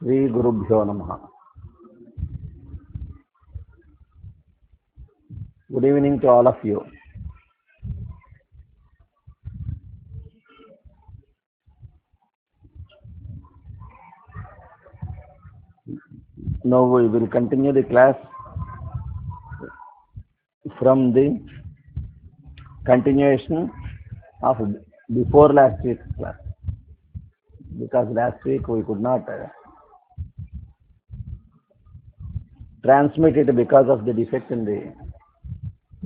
Sri Gurubhyo Namaha. Good evening to all of you. Now we will continue the class from the continuation of before last week's class, because last week we could not transmit it because of the defect in the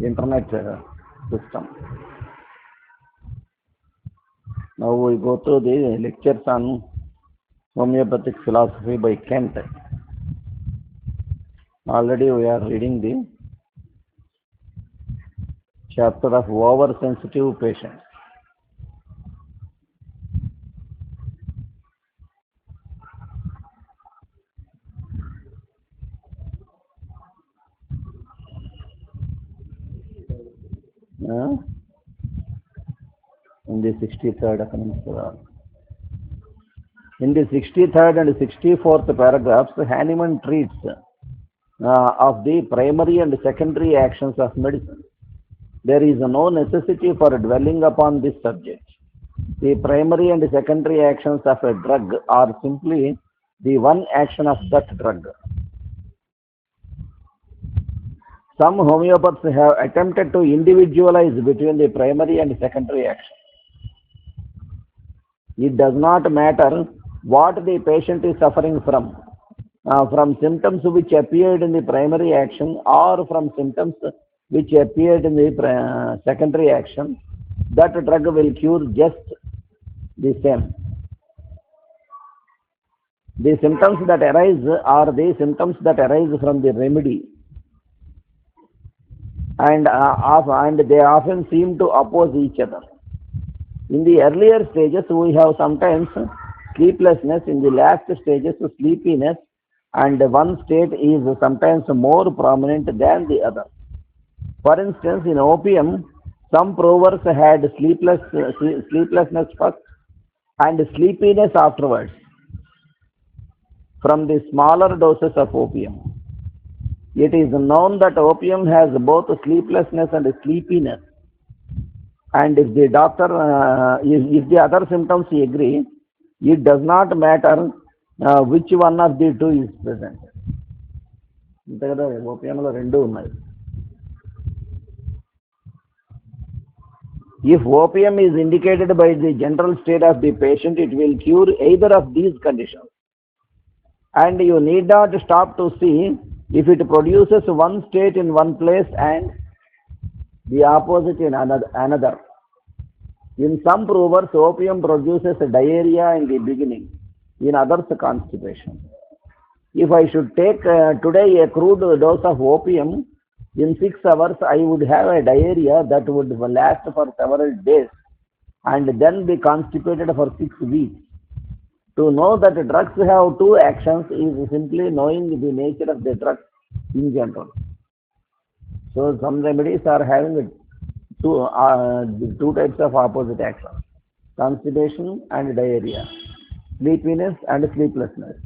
internet system. Now we go to the lectures on homeopathic philosophy by Kent. Already we are reading the chapter of oversensitive patients. In the 63rd In the 63rd and 64th paragraphs, Hahnemann treats of the primary and secondary actions of medicine. There is no necessity for dwelling upon this subject. The primary and secondary actions of a drug are simply the one action of that drug. Some homeopaths have attempted to individualize between the primary and secondary action. It does not matter what the patient is suffering from symptoms which appeared in the primary action or from symptoms which appeared in the secondary action, that drug will cure just the same. The symptoms that arise are the symptoms that arise from the remedy, and they often seem to oppose each other. In the earlier stages, we have sometimes sleeplessness, in the last stages, sleepiness, and one state is sometimes more prominent than the other. For instance, in opium, some provers had sleeplessness first and sleepiness afterwards from the smaller doses of opium. It is known that opium has both sleeplessness and sleepiness, and if the doctor, if the other symptoms agree, it does not matter which one of the two is present. If opium is indicated by the general state of the patient, it will cure either of these conditions. And you need not stop to see if it produces one state in one place and the opposite in another. In some provers, opium produces diarrhea in the beginning, in others constipation. If I should take today a crude dose of opium, in 6 hours I would have a diarrhea that would last for several days and then be constipated for 6 weeks. To know that drugs have two actions is simply knowing the nature of the drug in general. So some remedies are having two types of opposite actions: constipation and diarrhea, sleepiness and sleeplessness.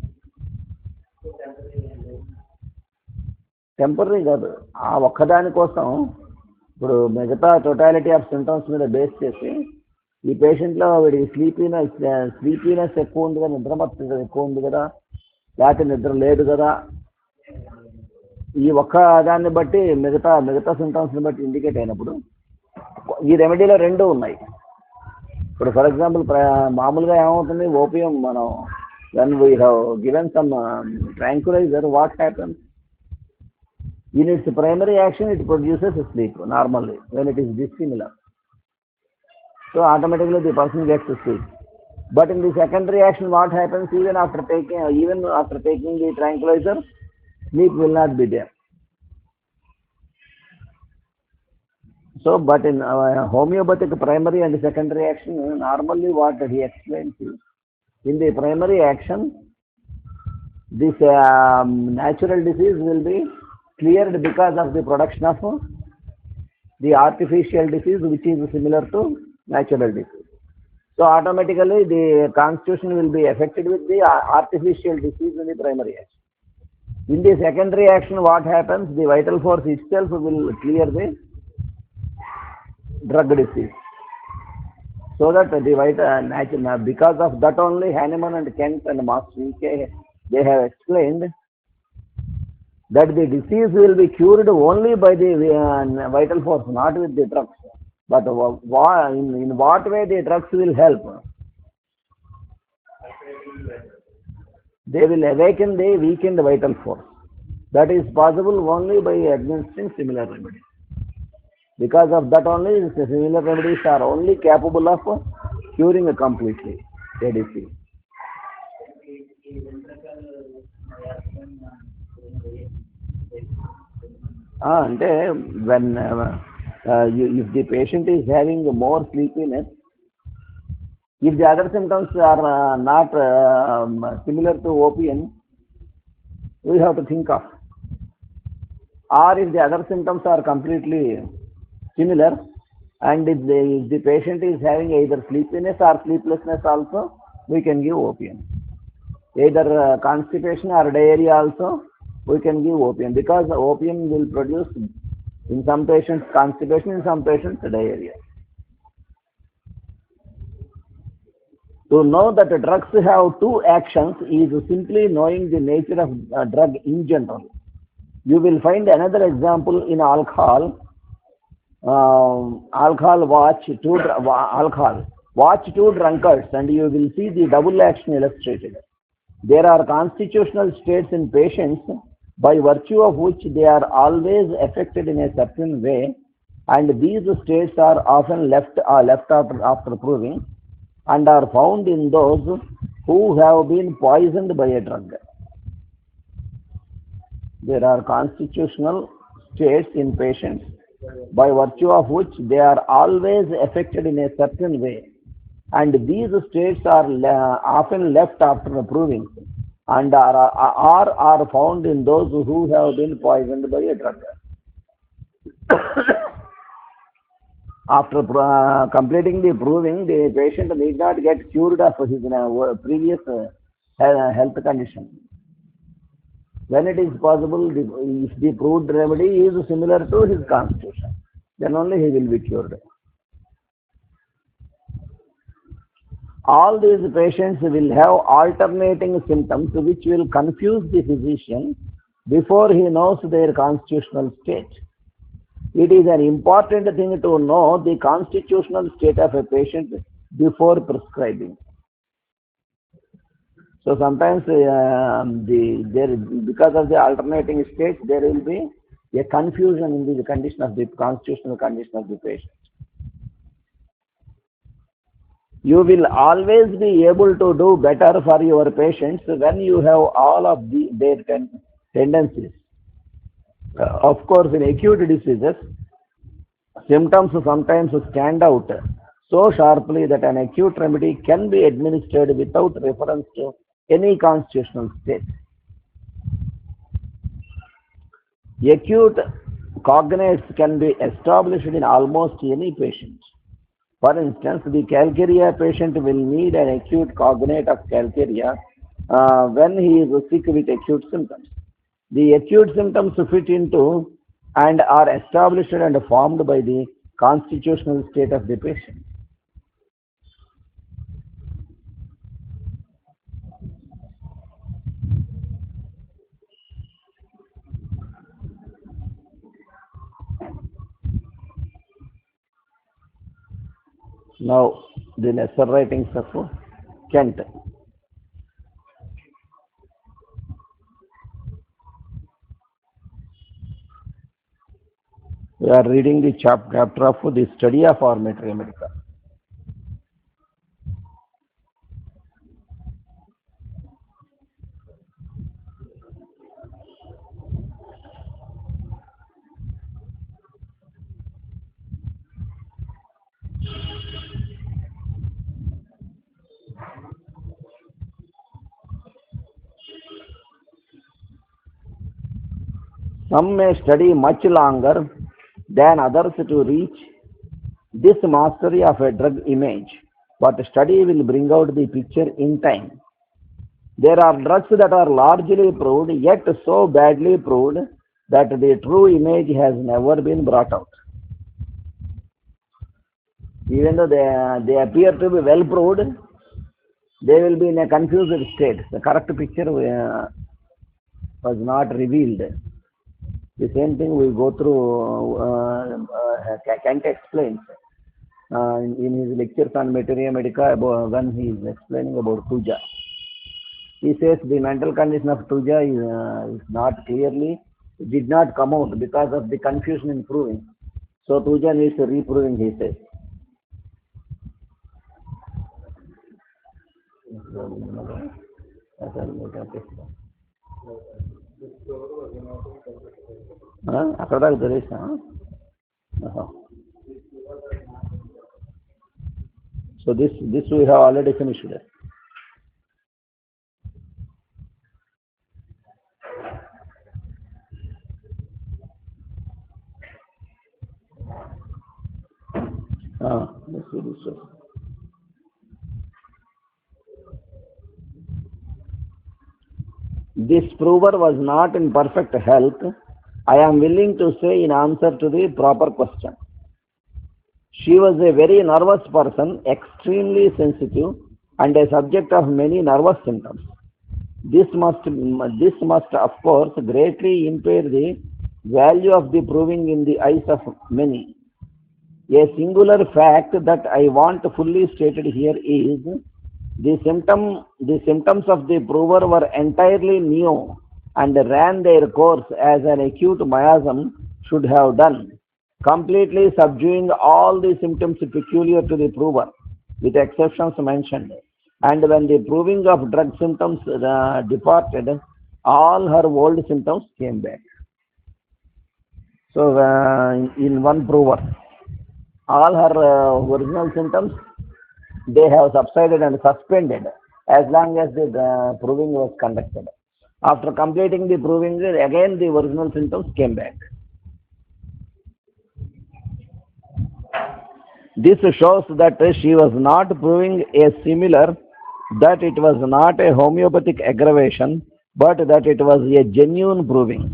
Temporary కాదు, ఆ ఒక్కదాని కోసం ఇప్పుడు మిగతా totality of symptoms మీద base చేసి ఈ పేషెంట్లో వీడికి స్లీపీనెస్ ఎక్కువ ఉంది కదా, నిద్రమత్తు ఎక్కువ ఉంది కదా, లేకపోతే నిద్ర లేదు కదా, ఈ ఒక్క దాన్ని బట్టి మిగతా సింటమ్స్ని బట్టి ఇండికేట్ అయినప్పుడు ఈ రెమెడీలో రెండు ఉన్నాయి. ఇప్పుడు ఫర్ ఎగ్జాంపుల్ మామూలుగా ఏమవుతుంది, ఓపియం మనం when we have given some tranquilizer, what happens? In its primary action, it produces sleep normally when it is dissimilar. So automatically the person gets to sleep. But in the secondary action, what happens? Even after taking the tranquilizer, sleep will not be there. So, but in homeopathic primary and secondary action, normally what he explains is, in the primary action, this natural disease will be cleared because of the production of the artificial disease, which is similar to natural disease. So automatically the constitution will be affected with the artificial disease in the primary action. In the secondary action, what happens? The vital force itself will clear the drug disease. So that the vital, because of that only Hahnemann and Kent and Max VK, they have explained that the disease will be cured only by the vital force, not with the drugs. But in what way the drugs will help? They will awaken the weakened vital force. That is possible only by administering similar remedies. Because of that only, the similar remedies are only capable of curing completely a disease. When if the patient is having more sleepiness, if the other symptoms are not similar to OPN, we have to think of. Or if the other symptoms are completely similar, and if the patient is having either sleepiness or sleeplessness also, we can give OPN. Either constipation or diarrhea also, we can give OPN, because OPN will produce in some patients constipation, in some patients diarrhea. To know that drugs have two actions is simply knowing the nature of drug in general. You will find another example in alcohol. Watch two drunkards, and you will see the double action illustrated. There are constitutional states in patients by virtue of which they are always affected in a certain way, and these states are often left after proving, and are found in those who have been poisoned by a drug. There are constitutional states in patients by virtue of which they are always affected in a certain way, and these states are often left after proving, and are found in those who have been poisoned by a drug. After completing the proving, the patient need not get cured of his previous health condition. When it is possible, if the proved remedy is similar to his constitution, then only he will be cured. All these patients will have alternating symptoms which will confuse the physician before he knows their constitutional state. It is an important thing to know the constitutional state of a patient before prescribing. So sometimes because of the alternating states, there will be a confusion in the condition of the constitutional condition of the patient. You will always be able to do better for your patients when you have all of their tendencies. Of course, in acute diseases, symptoms sometimes stand out so sharply that an acute remedy can be administered without reference to any constitutional state. Acute cognates can be established in almost any patient. For instance, the calcaria patient will need an acute cognate of calcaria when he is sick with acute symptoms. The acute symptoms fit into and are established and formed by the constitutional state of the patient. Now, the lesser writings of Kent. We are reading the chapter of the study of Arbitrary Medica. Some may study much longer than others to reach this mastery of a drug image. but study will bring out the picture in time. There are drugs that are largely proved, yet so badly proved that the true image has never been brought out. Even though they appear to be well proved, they will be in a confused state. The correct picture was not revealed. The same thing we go through, Kant explains in his lectures on Materia Medica when he is explaining about Tuja. He says the mental condition of Tuja is not clearly, did not come out because of the confusion in proving. So Tuja needs reproving, he says. అక్కడ దాకా తెలిసా? So this we have already finished. Let's see this one. This prover was not in perfect health, I am willing to say, in answer to the proper question. She was a very nervous person, extremely sensitive, and a subject of many nervous symptoms. This must of course greatly impair the value of the proving in the eyes of many. A singular fact that I want fully stated here is the symptoms of the prover were entirely new and ran their course as an acute miasm should have done, completely subduing all the symptoms peculiar to the prover, with exceptions mentioned. And when the proving of drug symptoms departed, all her old symptoms came back. So in one prover, all her original symptoms, they have subsided and suspended as long as the proving was conducted. After completing the proving, again the original symptoms came back. This shows that she was not proving a similar, that it was not a homeopathic aggravation, but that it was a genuine proving.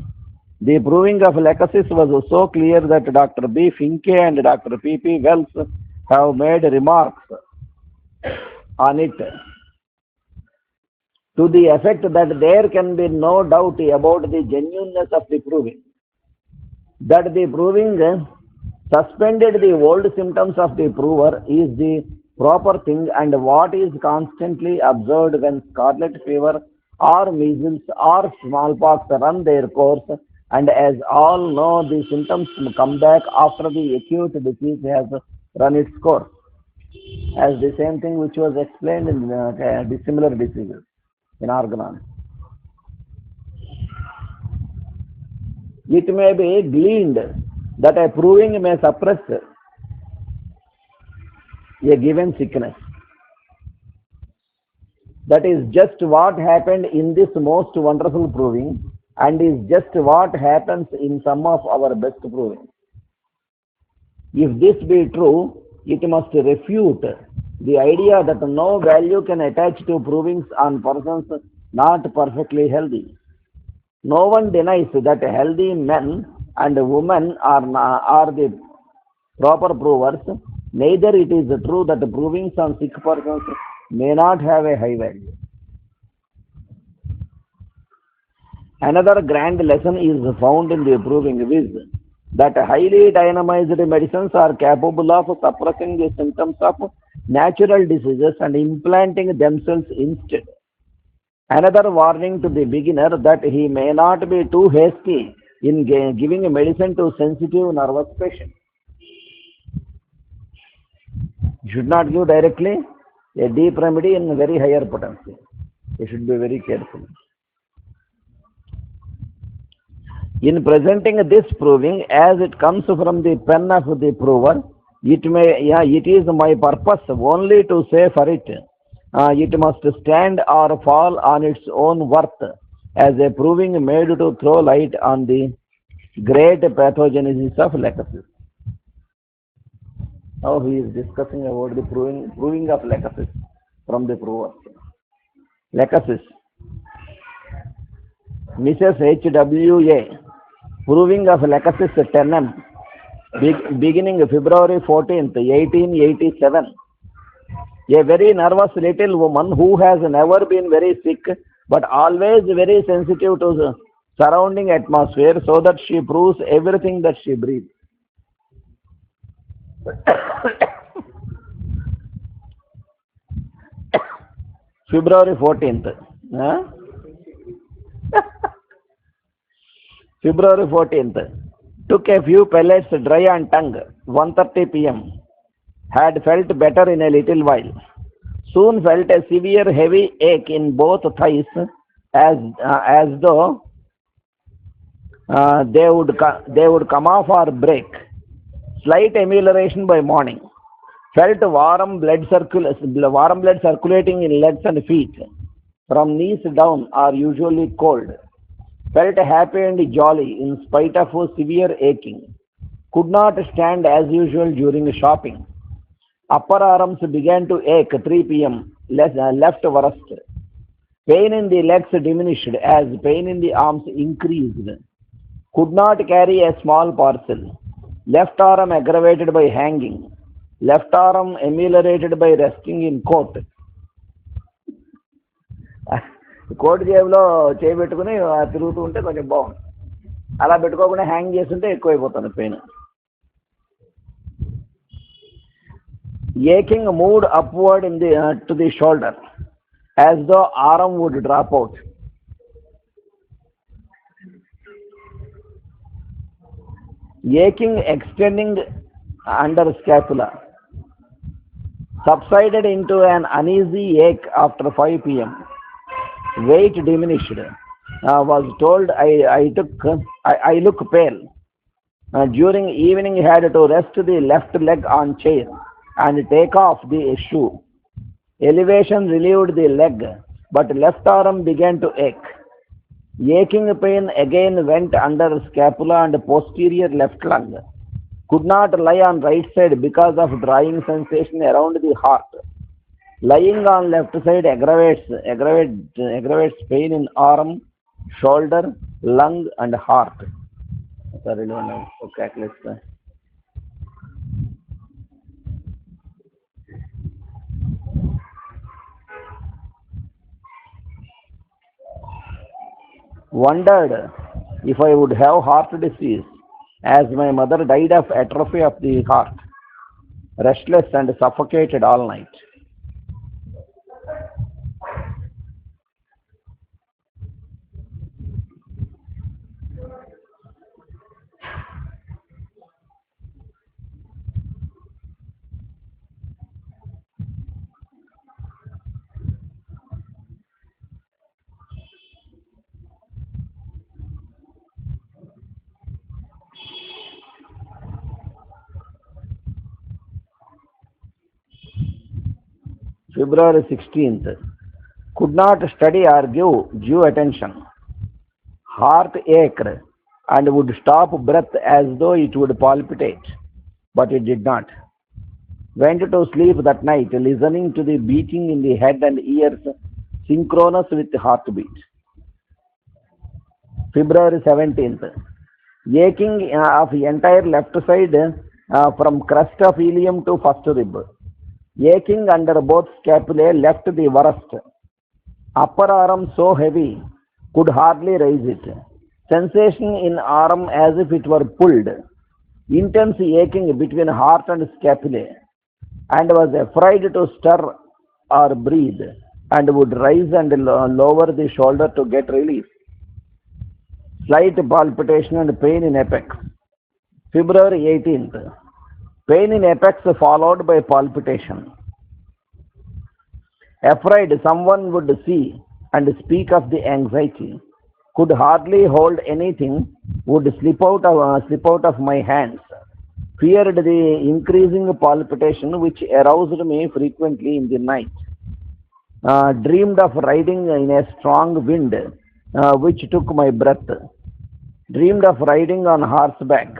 The proving of leucosis was so clear that Dr. B. Finke and Dr. P. P. Wells have made remarks on it to the effect that there can be no doubt about the genuineness of the proving, that the proving suspended the old symptoms of the prover is the proper thing, and what is constantly observed when scarlet fever or measles or smallpox run their course, and as all know, the symptoms come back after the acute disease has run its course, as the same thing which was explained in dissimilar diseases in organon. It may be gleaned that a proving may suppress a given sickness. That is just what happened in this most wonderful proving, and is just what happens in some of our best proving. If this be true, it must refute the idea that no value can attach to provings on persons not perfectly healthy. No one denies that healthy men and women are the proper provers. Neither it is true that provings on sick persons may not have a high value. Another grand lesson is found in the proving, viz. that highly dynamized medicines are capable of suppressing the symptoms of natural diseases and implanting themselves instead. Another warning to the beginner that he may not be too hasty in giving medicine to sensitive nervous patients. You should not give directly a deep remedy in very higher potency. You should be very careful. In presenting this proving as it comes from the pen of the prover, it is my purpose only to say for it, it must stand or fall on its own worth as a proving made to throw light on the great pathogenesis of leucosis. Now he is discussing about the proving of legacies from the provers. Legacies. Mrs. H.W.A. Proving of legacies 10M. Beginning February 14th, 1887. A very nervous little woman who has never been very sick but always very sensitive to the surrounding atmosphere so that she proves everything that she breathes. February 14th. Huh? February 14th. Took a few pellets dry on tongue. 1:30 p.m. Had felt better in a little while. Soon felt a severe heavy ache in both thighs as though they would come off or break. Slight amelioration by morning. Felt warm blood circulating in legs and feet. From knees down are usually cold. Felt happy and jolly in spite of severe aching. Could not stand as usual during shopping. Upper arms began to ache 3 p.m. Left worst. Pain in the legs diminished as pain in the arms increased. Could not carry a small parcel. Left arm aggravated by hanging. Left arm ameliorated by resting in coat. Coat జేబులో చేయబెట్టుకుని తిరుగుతూ ఉంటే కొంచెం బాగుంది. అలా పెట్టుకోకుండా hang చేస్తుంటే ఎక్కువైపోతుంది pain. Aching moved upward to the shoulder as though arm would drop out. Aching extending under scapula. Subsided into an uneasy ache after 5 p.m. Weight diminished. Was told I look pale. During evening had to rest the left leg on chair and take off the shoe. Elevation relieved the leg, but left arm began to ache. Aching pain again went under scapula and posterior left lung. Could not lie on right side because of drying sensation around the heart. Lying on left side aggravates pain in arm, shoulder, lung and heart. Wondered if I would have heart disease, as my mother died of atrophy of the heart, restless and suffocated all night. February 16th. Could not study or give due attention. Heart ached and would stop breath as though it would palpitate, but it did not. Went to sleep that night listening to the beating in the head and ears synchronous with heartbeat. February 17th. Aching of entire left side from crest of ilium to first rib. Aching under both scapulae left the worst. Upper arm so heavy, could hardly raise it. Sensation in arm as if it were pulled. Intense aching between heart and scapulae, and was afraid to stir or breathe, and would rise and lower the shoulder to get relief. Slight palpitation and pain in apex. February 18th. Pain in apex followed by palpitation. Afraid someone would see and speak of the anxiety. Could hardly hold anything, would slip out of my hands. Feared the increasing palpitation which aroused me frequently in the night. Dreamed of riding in a strong wind which took my breath. Dreamed of riding on horseback.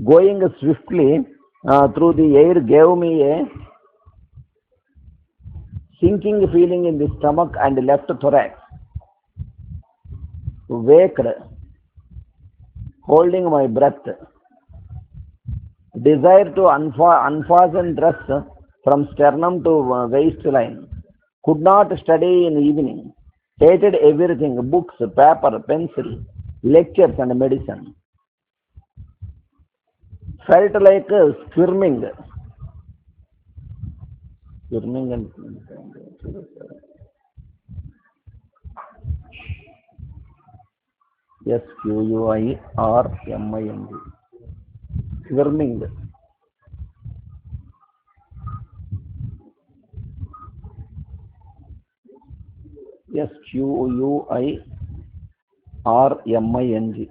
Going swiftly through the air gave me a sinking feeling in the stomach and left thorax. Waked, holding my breath. Desire to unfasten dress from sternum to waistline. Could not study in evening. Hated everything, books, paper, pencil, lectures and medicine. Felt like squirming. Squirming and SQUIRMING. Squirming. SQUIRMING.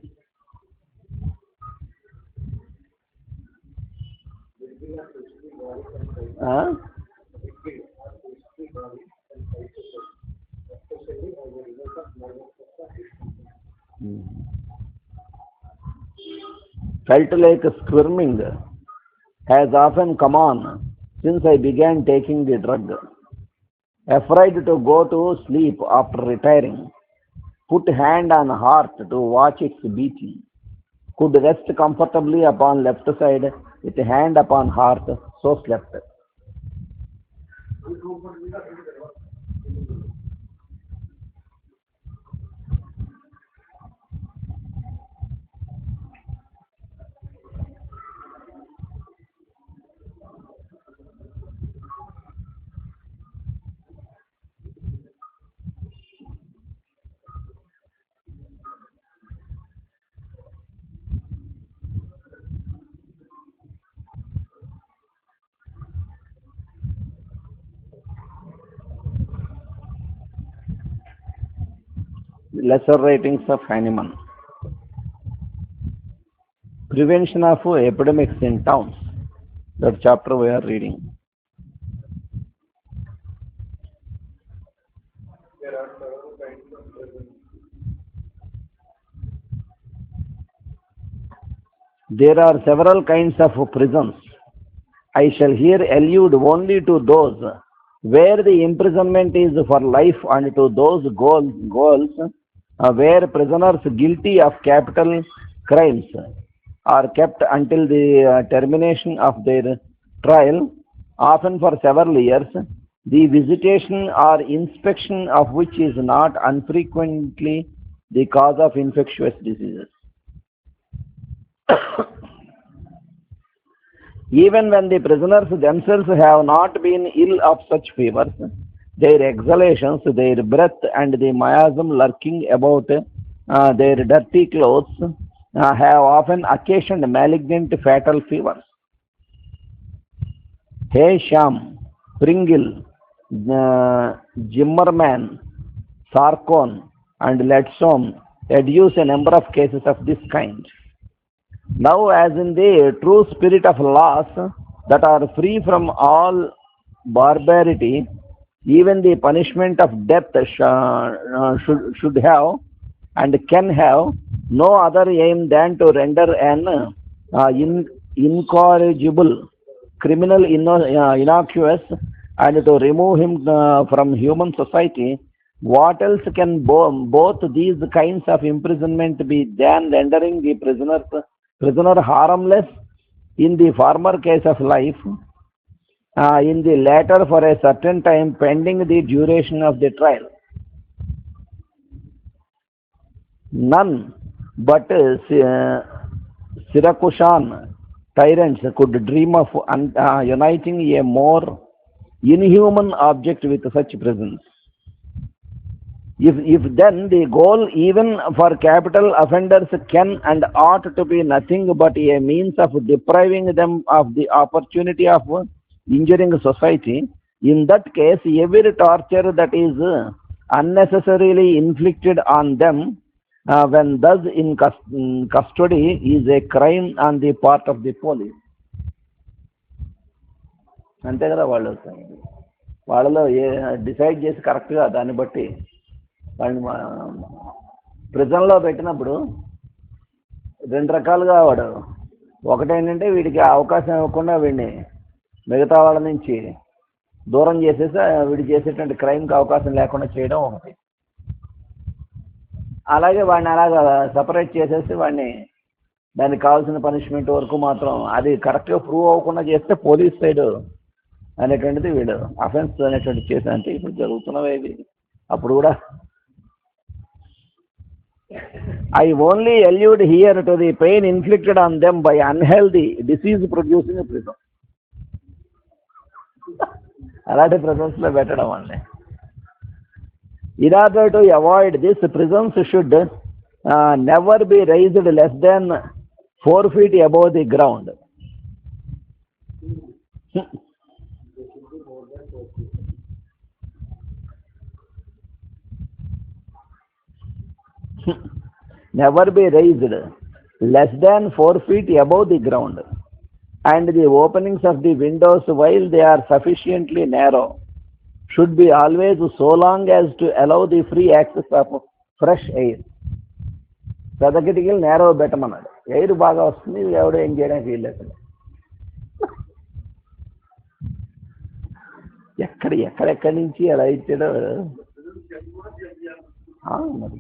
Felt like squirming has often come on since I began taking the drug. Afraid to go to sleep after retiring. Put hand on heart to watch its beating. Could rest comfortably upon left side with hand upon heart, so slept. Lesser writings of Hahnemann. Prevention of epidemics in towns. That chapter we are reading. There are several kinds of prisons. I shall here allude only to those where the imprisonment is for life and to those goals where prisoners guilty of capital crimes are kept until the termination of their trial, often for several years, the visitation or inspection of which is not unfrequently the cause of infectious diseases. Even when the prisoners themselves have not been ill of such fevers, their exhalations, their breath, and the miasm lurking about their dirty clothes have often occasioned malignant fatal fevers. Haysham, Pringle, Zimmerman, Sarkon, and Ledsom adduce a number of cases of this kind. Now, as in the true spirit of laws that are free from all barbarity, even the punishment of death should have and can have no other aim than to render an incorrigible criminal innocuous and to remove him from human society. What else can both these kinds of imprisonment be than rendering the prisoner harmless in the former case of life, in the latter for a certain time pending the duration of the trial? None but Syracusan tyrants could dream of uniting a more inhuman object with such prisons. If then the goal even for capital offenders can and ought to be nothing but a means of depriving them of the opportunity of injuring society, in that case every torture that is unnecessarily inflicted on them when thus in custody is a crime on the part of the police. అంతే కదా వాళ్ళలో decide చేసి కరెక్ట్గా దాన్ని బట్టి వాళ్ళని ప్రిజన్లో పెట్టినప్పుడు రెండు రకాలుగా వాడు ఒకటేంటంటే వీడికి అవకాశం ఇవ్వకుండా వీడిని మిగతా వాళ్ళ నుంచి దూరం చేసేసి వీడు చేసేటువంటి క్రైమ్కి అవకాశం లేకుండా చేయడం ఒకటి. అలాగే వాడిని అలాగా సపరేట్ చేసేసి వాడిని దానికి కావాల్సిన పనిష్మెంట్ వరకు మాత్రం అది కరెక్ట్గా ప్రూవ్ అవ్వకుండా చేస్తే పోలీస్ సైడ్ అనేటువంటిది వీడు అఫెన్స్ అనేటువంటి చేసి అంటే ఇప్పుడు జరుగుతున్నవి ఇవి. అప్పుడు కూడా I only allude here to the pain inflicted on them by unhealthy disease producing prison. అలాంటి prisonsలో పెట్టడం అండి. In order to avoid this, prisons should never be raised less than 4 feet above the ground. Never be raised less than 4 feet above the ground, and the openings of the windows, while they are sufficiently narrow, should be always so long as to allow the free access of fresh air. పెద్ద కిటికీలు narrow పెట్టమన్నాడు. Air బాగా వస్తుంది, ఎవడో ఏం చేయడానికి వీల్లేదు. ఎక్కడెక్కడి నుంచి అలా ఇచ్చాడో మరి,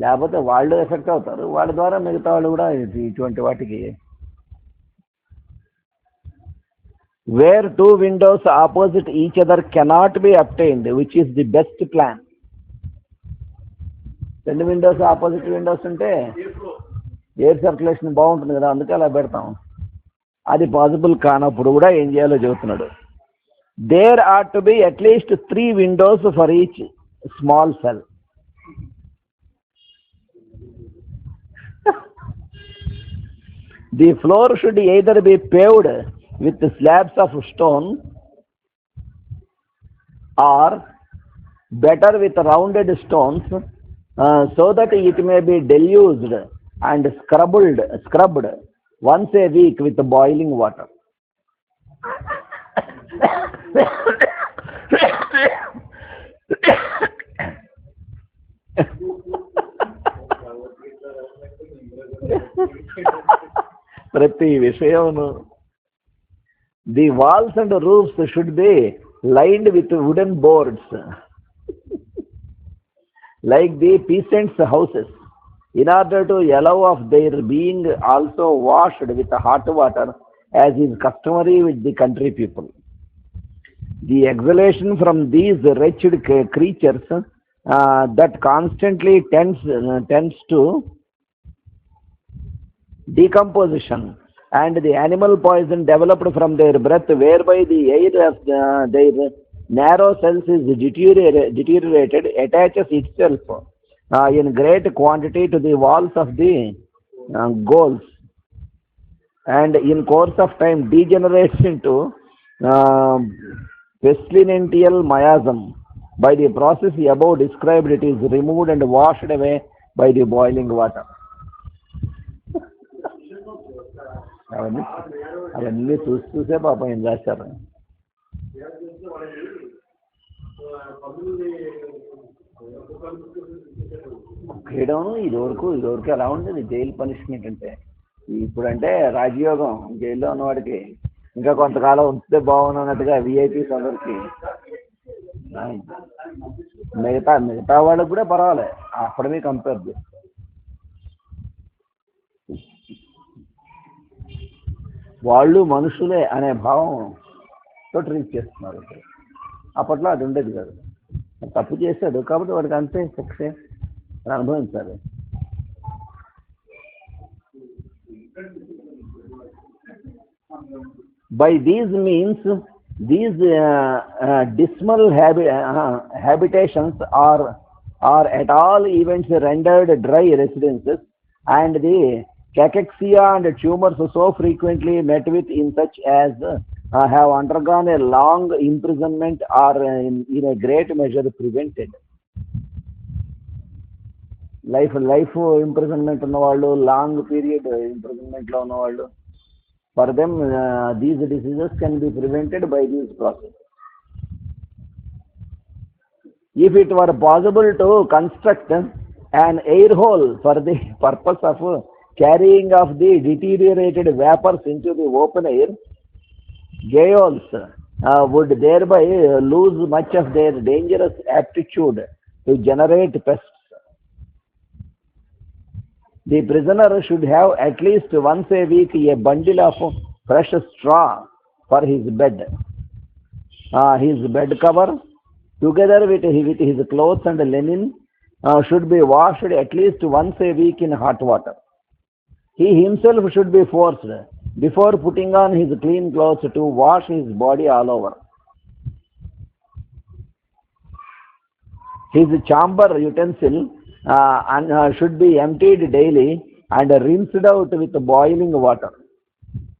లేకపోతే వాళ్ళు ఎఫెక్ట్ అవుతారు, వాళ్ళ ద్వారా మిగతా వాళ్ళు కూడా ఇటువంటి వాటికి. Where 2 windows opposite each other cannot be obtained, which is the best plan. 2 Windows opposite Windows ఉంటే ఎయిర్ సర్క్యులేషన్ బాగుంటుంది కదా, అందుకే అలా పెడతాం. అది పాసిబుల్ కానప్పుడు కూడా ఏం చేయాలో చెబుతున్నాడు. There ought to be at least 3 windows for each small cell. The floor should either be paved with slabs of stone or better with rounded stones, so that it may be deluged and scrubbed once a week with boiling water. ప్రతి విషయమును. The walls and roofs should be lined with wooden boards, like the peasants' houses, in order to allow of their being also washed with hot water, as is customary with the country people. The exhalation from these wretched creatures that constantly tends to decomposition, and the animal poison developed from their breath, whereby the air of their narrow cells is deteriorated, attaches itself in great quantity to the walls of the goals, and in course of time degenerates into pestilential miasm. By the process above described, it is removed and washed away by the boiling water. అవన్నీ చూసే పాపం ఏం రాశారు. చేయడం ఇదివరకు ఎలా ఉండేది jail punishment అంటే. ఇప్పుడంటే రాజయోగం, జైల్లో ఉన్నవాడికి ఇంకా కొంతకాలం ఉంచితే బాగున్నట్టుగా విఐపీస్ అందరికి. మిగతా వాళ్ళకి కూడా పర్వాలే, అప్పుడమే కంపేర్ చేస్తారు. వాళ్ళు మనుషులే అనే భావంతో ట్రీట్ చేస్తున్నారు. అప్పట్లో అది ఉండేది కాదు. తప్పు చేశాడు కాబట్టి వాడికి అంతే శిక్షే అనుభవించాలి. By these means, these dismal habitations are at all events rendered dry residences, and the cachexia and tumors so frequently met with in such as have undergone a long imprisonment are in a great measure prevented. Life imprisonment ఉన్నవాళ్ళు, long period ఇంప్రిజన్మెంట్లో ఉన్నవాళ్ళు, for them these diseases can be prevented by this process. If it were possible to construct an air hole for the purpose of carrying of the deteriorated vapors into the open air, gaols would thereby lose much of their dangerous aptitude to generate pests. The prisoner should have at least once a week a bundle of fresh straw for his bed. His bed cover, together with his clothes and linen, should be washed at least once a week in hot water. He himself should be forced, before putting on his clean clothes, to wash his body all over. His chamber utensil should be emptied daily and rinsed out with boiling water.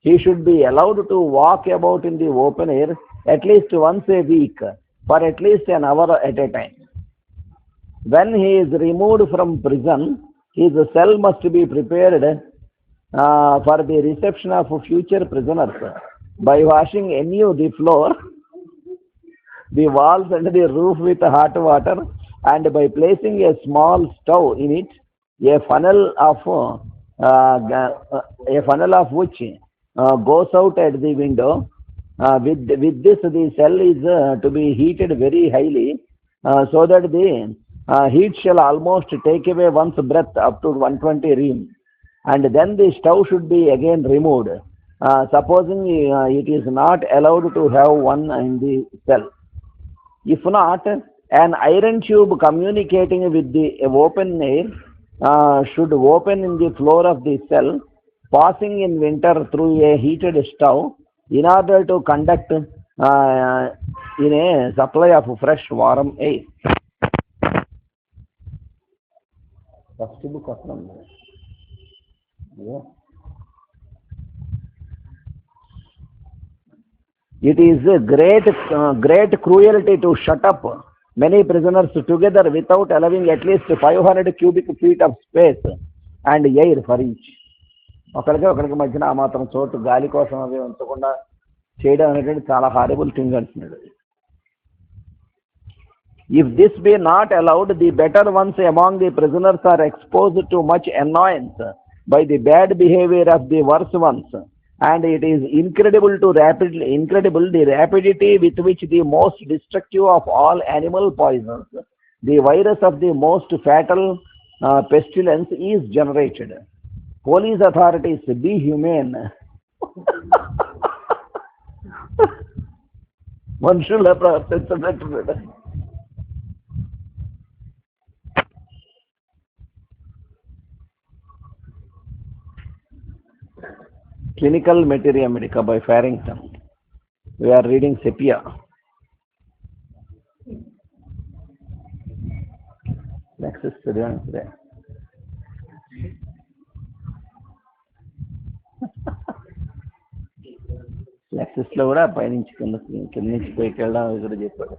He should be allowed to walk about in the open air at least once a week for at least an hour at a time. When he is removed from prison, his cell must be prepared for the reception of future prisoners by washing anew the floor, the walls and the roof with hot water, and by placing a small stove in it, a funnel of which goes out at the window. With this, the cell is to be heated very highly, so that the heat shall almost take away one's breath up to 120 ream. And then the stove should be again removed, supposing it is not allowed to have one in the cell. If not, an iron tube communicating with the open air should open in the floor of the cell, passing in winter through a heated stove, in order to conduct in a supply of fresh warm air. First book of them. Yeah. It is a great cruelty to shut up many prisoners together without allowing at least 500 cubic feet of space and air for each. ఒకరికి మధ్యన ఆ మాత్రం చోటు గాలి కోసం అవి ఉంచకుండా చేయడం అనేది చాలా హారబుల్ థింగ్ అంటున్నాడు. If this be not allowed, the better ones among the prisoners are exposed to much annoyance by the bad behavior of the worse ones, and it is incredible the rapidity with which the most destructive of all animal poisons, the virus of the most fatal pestilence, is generated. Police authorities, be humane. మనుషుల ప్రవర్తించబెట్టుబడి Clinical Materia Medica by Farrington. We are reading Sepia. Next is today. Lexus లో కూడా పైనుంచి కింద నుంచి పైకి వెళ్ళడం ఇక్కడ చెప్పాడు.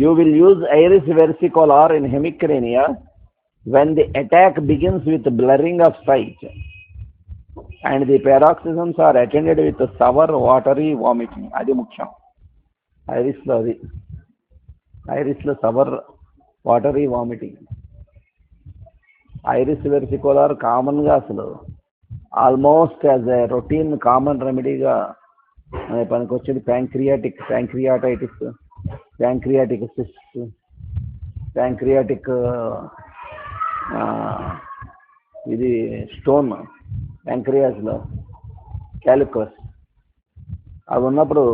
You will use iris versicolor in hemicrania when the attack begins with blurring of sight, and the paroxysms are attended with sour, watery vomiting. Adi mukhyam. Iris lo sour, watery vomiting. Iris versicolor common ga asalu almost as a routine common remedy ga paniకొచ్చేది pancreatitis, pancreatic cysts, pancreatic ఇది stone pancreas లో క్యాలికస్ అవి ఉన్నప్పుడు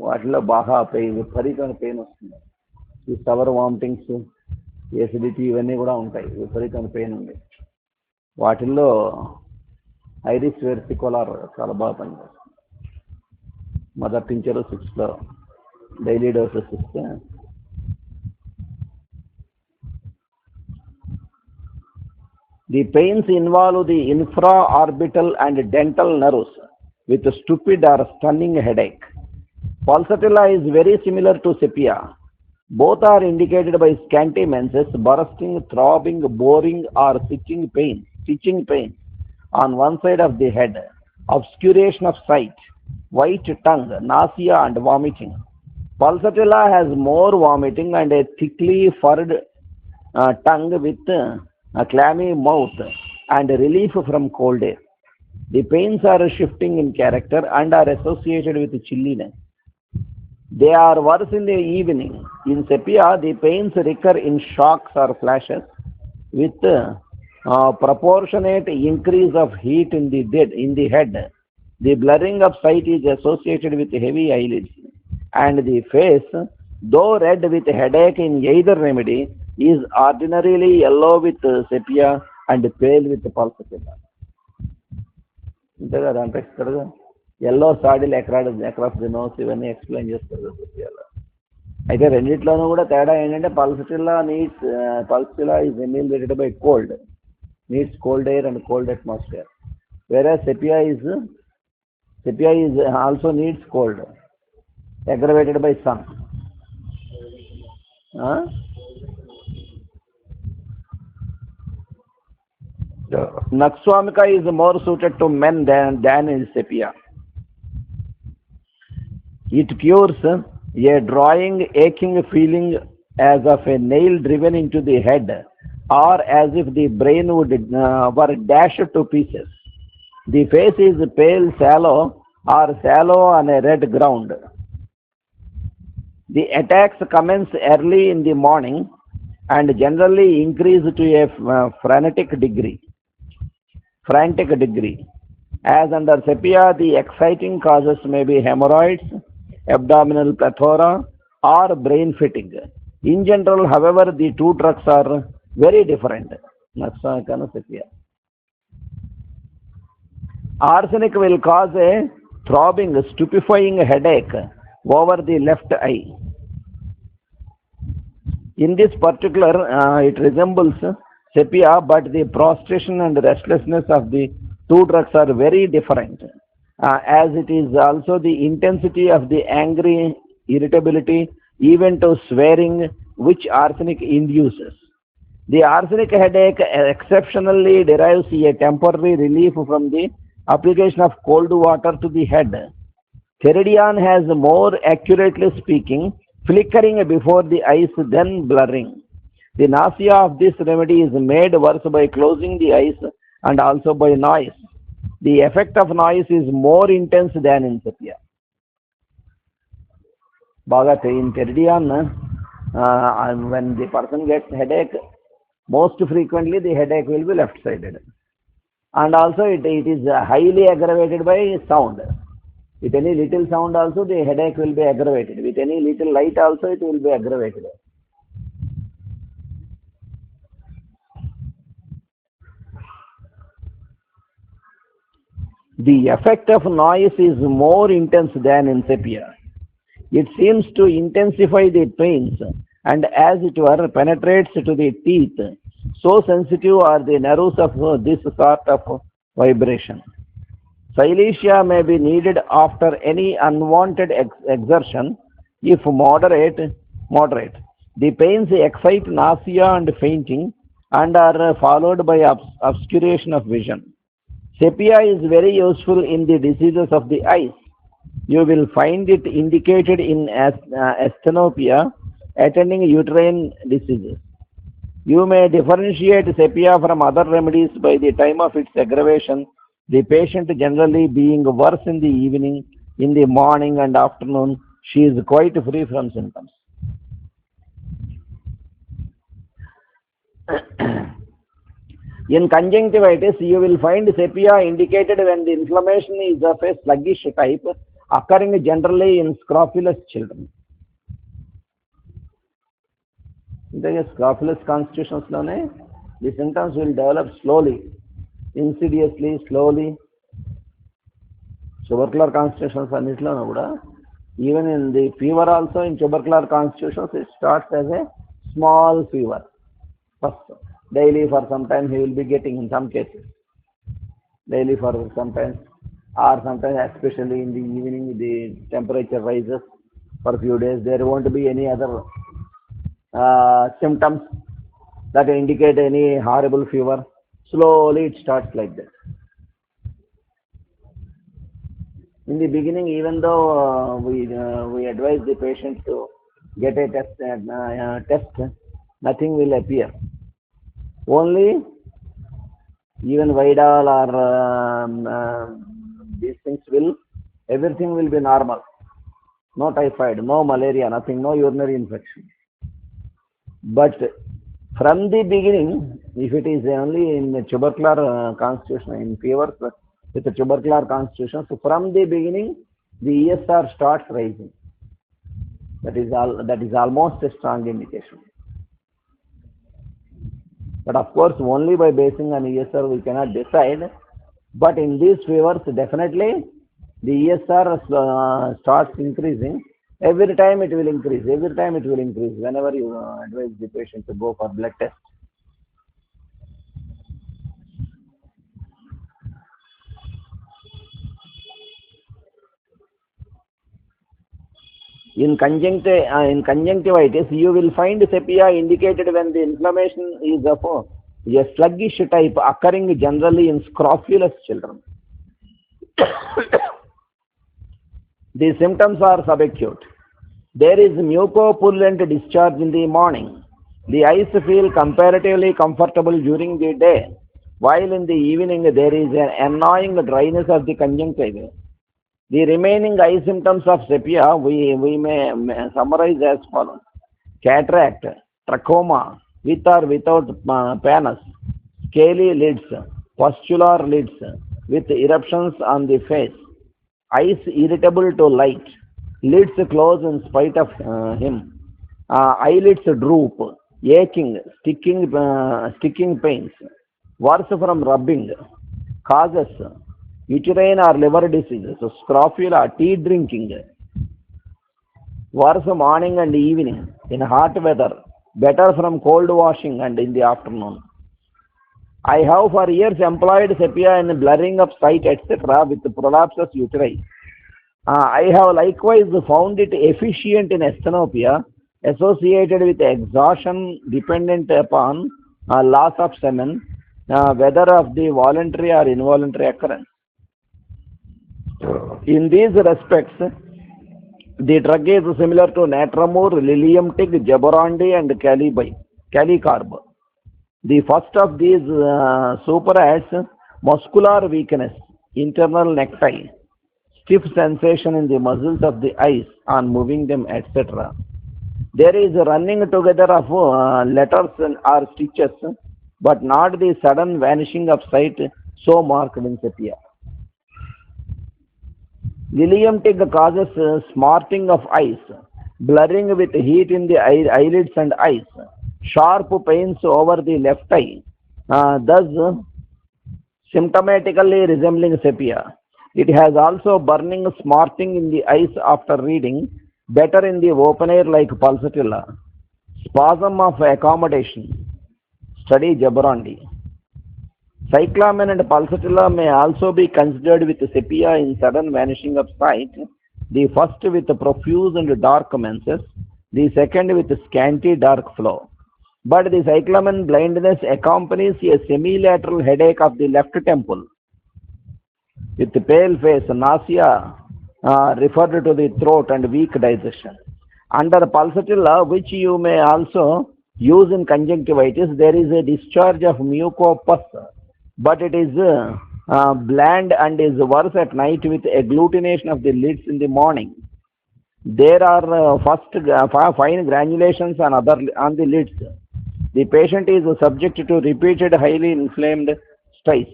వాటిలో బాగా విపరీతమైన pain వస్తుంది. ఈ సవర్ vomitings, acidity ఇవన్నీ కూడా ఉంటాయి, విపరీతమైన పెయిన్ ఉంది. వాటిల్లో ఐరిస్ వెర్సికోలార్ చాలా బాగా పనిచేస్తుంది. మదర్ టించర్ 6 లో డైలీ డోసెస్ ఇస్తే the pains involve the infraorbital and dental nerves with a stupid or stunning headache. Pulsatilla is very similar to sepia. Both are indicated by scanty menses, bursting, throbbing, boring, or stitching pain on one side of the head, obscuration of sight, white tongue, nausea, and vomiting. Pulsatilla has more vomiting and a thickly furred tongue with a clammy mouth and relief from cold air. The pains are shifting in character and are associated with chilliness. They are worse in the evening. In sepia, the pains recur in shocks or flashes with proportionate increase of heat in the head. The blurring of sight is associated with heavy eyelids, and the face, though red with headache in either remedy, is ordinarily yellow with sepia and pale with pulsatilla. అంతే కదా అంటే ఇక్కడ yellow saddle across the nose ఇవన్నీ explain చేస్తారు సెపియాలో. అయితే రెండిట్లోనూ కూడా తేడా ఏంటంటే Pulsatilla is emulated by cold, needs cold air and cold atmosphere, వేరే Sepia is also needs cold, aggravated by sun. Naxwamika is more suited to men than is sepia. It cures a drawing, aching feeling as of a nail driven into the head, or as if the brain were dashed to pieces. The face is pale sallow on a red ground. The attacks commence early in the morning and generally increase to a frantic degree. As under sepia, the exciting causes may be hemorrhoids, abdominal plethora, or brain fatigue. In general, however, the two drugs are very different. Sepia. Arsenic will cause a throbbing, stupefying headache over the left eye. In this particular, it resembles sepia, but the prostration and restlessness of the two drugs are very different, as it is also the intensity of the angry irritability, even to swearing, which arsenic induces. The arsenic headache exceptionally derives a temporary relief from the application of cold water to the head. Theridion has, more accurately speaking, flickering before the eyes, then blurring. The nausea of this remedy is made worse by closing the eyes and also by noise. The effect of noise is more intense than in sepia. In Theridion, when the person gets headache, most frequently the headache will be left-sided. And also it is highly aggravated by sound. With any little sound also the headache will be aggravated. With any little light also it will be aggravated. The effect of noise is more intense than in sepia. It seems to intensify the pains and as it were penetrates to the teeth. So sensitive are the nerves of this sort of vibration. Silesia may be needed after any unwanted exertion if moderate. The pains excite nausea and fainting and are followed by obscuration of vision. Sepia is very useful in the diseases of the eyes. You will find it indicated in asthenopia attending uterine diseases. You may differentiate sepia from other remedies by the time of its aggravation, the patient generally being worse in the evening. In the morning and afternoon, she is quite free from symptoms. In conjunctivitis, you will find sepia indicated when the inflammation is of a sluggish type, occurring generally in scrofulous children. The scrofulous constitutions, the symptoms will develop slowly, insidiously, slowly. Tubercular constitutions అన్నిట్లోనూ కూడా, even in the fever also, in tubercular constitutions it starts as a small fever first. Daily for some time he will be getting, in some cases daily for sometimes, or sometimes especially in the evening the temperature rises for a few days, there won't be any other symptoms that indicate any horrible fever. Slowly it starts like that. In the beginning, even though we advise the patient to get a test, nothing will appear. Only even Vidal or these things will, everything will be normal. No typhoid, no malaria, nothing, no urinary infection. But from the beginning, if it is only in the tubercular constitution, in fevers with the tubercular constitution, so from the beginning, the ESR starts rising. That is almost a strong indication. But of course, only by basing on ESR we cannot decide. But in these fevers, definitely the ESR starts increasing. Every time it will increase. Every time it will increase. Whenever you advise the patient to go for blood test. In conjunctivitis, you will find sepia indicated when the inflammation is of a sluggish type occurring generally in scrofulous children. The symptoms are subacute. There is mucopurulent discharge in the morning. The eyes feel comparatively comfortable during the day, while in the evening there is an annoying dryness of the conjunctiva. The remaining eye symptoms of sepia we may summarize as follows: cataract, trachoma, with or without pannus, scaly lids, pustular lids, with eruptions on the face, eyes irritable to light, lids close in spite of him, eyelids droop, aching, sticking pains, worse from rubbing, causes uterine or liver diseases, scrofula, tea drinking, worse morning and evening, in hot weather, better from cold washing and in the afternoon. I have for years employed sepia in blurring of sight, etc., with prolapsus uteri. I have likewise found it efficient in asthenopia associated with exhaustion dependent upon loss of semen, whether of the voluntary or involuntary occurrence. In these respects, the drug is similar to natramur, lilium tig, jaborandi, and calicarb. The first of these superadds muscular weakness, internal necktie, stiff sensation in the muscles of the eyes on moving them, etc. There is running together of letters or stitches, but not the sudden vanishing of sight so marked in sepia. Lilium tig causes smarting of eyes, blurring with heat in the eyelids and eyes, sharp pains over the left eye, thus symptomatically resembling sepia. It has also burning, smarting in the eyes after reading, better in the open air like pulsatilla, spasm of accommodation. Study Jaborandi. Cyclamen and pulsatilla may also be considered with sepia in sudden vanishing of sight, the first with profuse and dark menses, the second with scanty dark flow. But the cyclamen blindness accompanies a semilateral headache of the left temple, with pale face, nausea referred to the throat, and weak digestion. Under pulsatilla, which you may also use in conjunctivitis, there is a discharge of mucopus, but it is bland and is worse at night with agglutination of the lids in the morning. There are fine granulations on the lids. The patient is subject to repeated highly inflamed styes.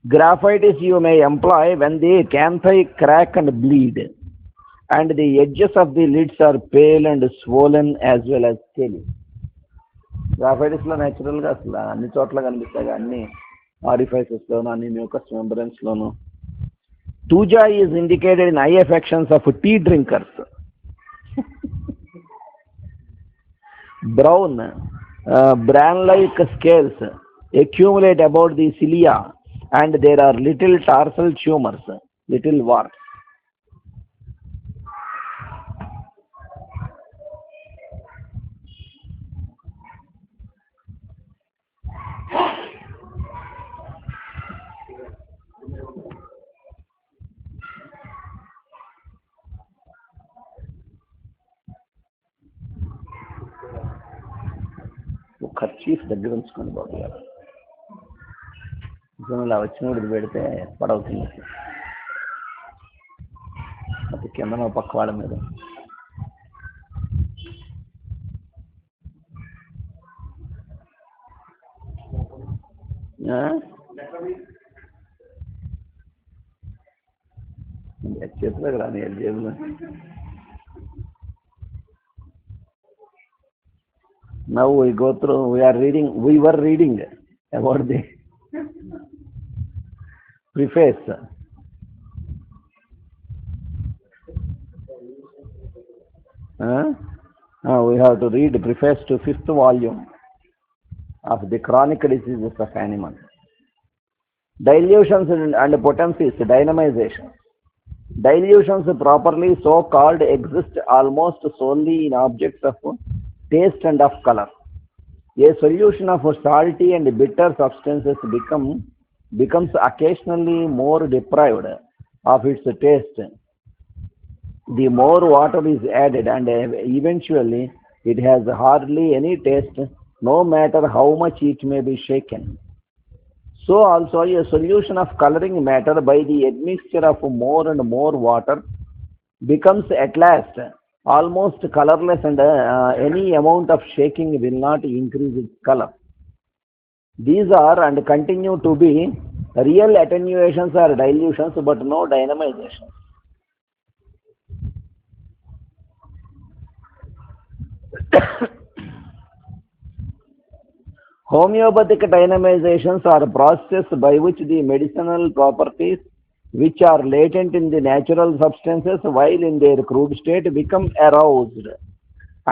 Graphitis you may employ when the canthi crack and bleed, and the edges of the lids are pale and swollen as well as scaly. Graphitis lo natural ga asla anni chotla kanipistayi anni orifices lono anni mucous membranes lono. Tuja is indicated in eye affections of tea drinkers. Brown, bran-like scales accumulate about the cilia, and there are little tarsal tumors, little warts. Kerchief దగ్గర ఉంచుకోండి బాబు గారు. ఇలా వచ్చినప్పుడు పెడితే పడవుతుంది. అది కింద పక్క వాళ్ళ మీద. చేతులకు రాని జేబులో. Now we go through, we were reading about the preface. We have to read preface to 5th volume of the chronic diseases of animals. Dilutions and potencies, dynamization. Dilutions, properly so called, exist almost solely in objects of taste and of color. A solution of salty and bitter substances becomes occasionally more deprived of its taste. The more water is added, and eventually it has hardly any taste, no matter how much it may be shaken. So also a solution of coloring matter by the admixture of more and more water becomes at last almost colorless, and any amount of shaking will not increase its color. These are and continue to be real attenuations or dilutions, but no dynamization. Homeopathic dynamizations are processes by which the medicinal properties which are latent in the natural substances while in their crude state become aroused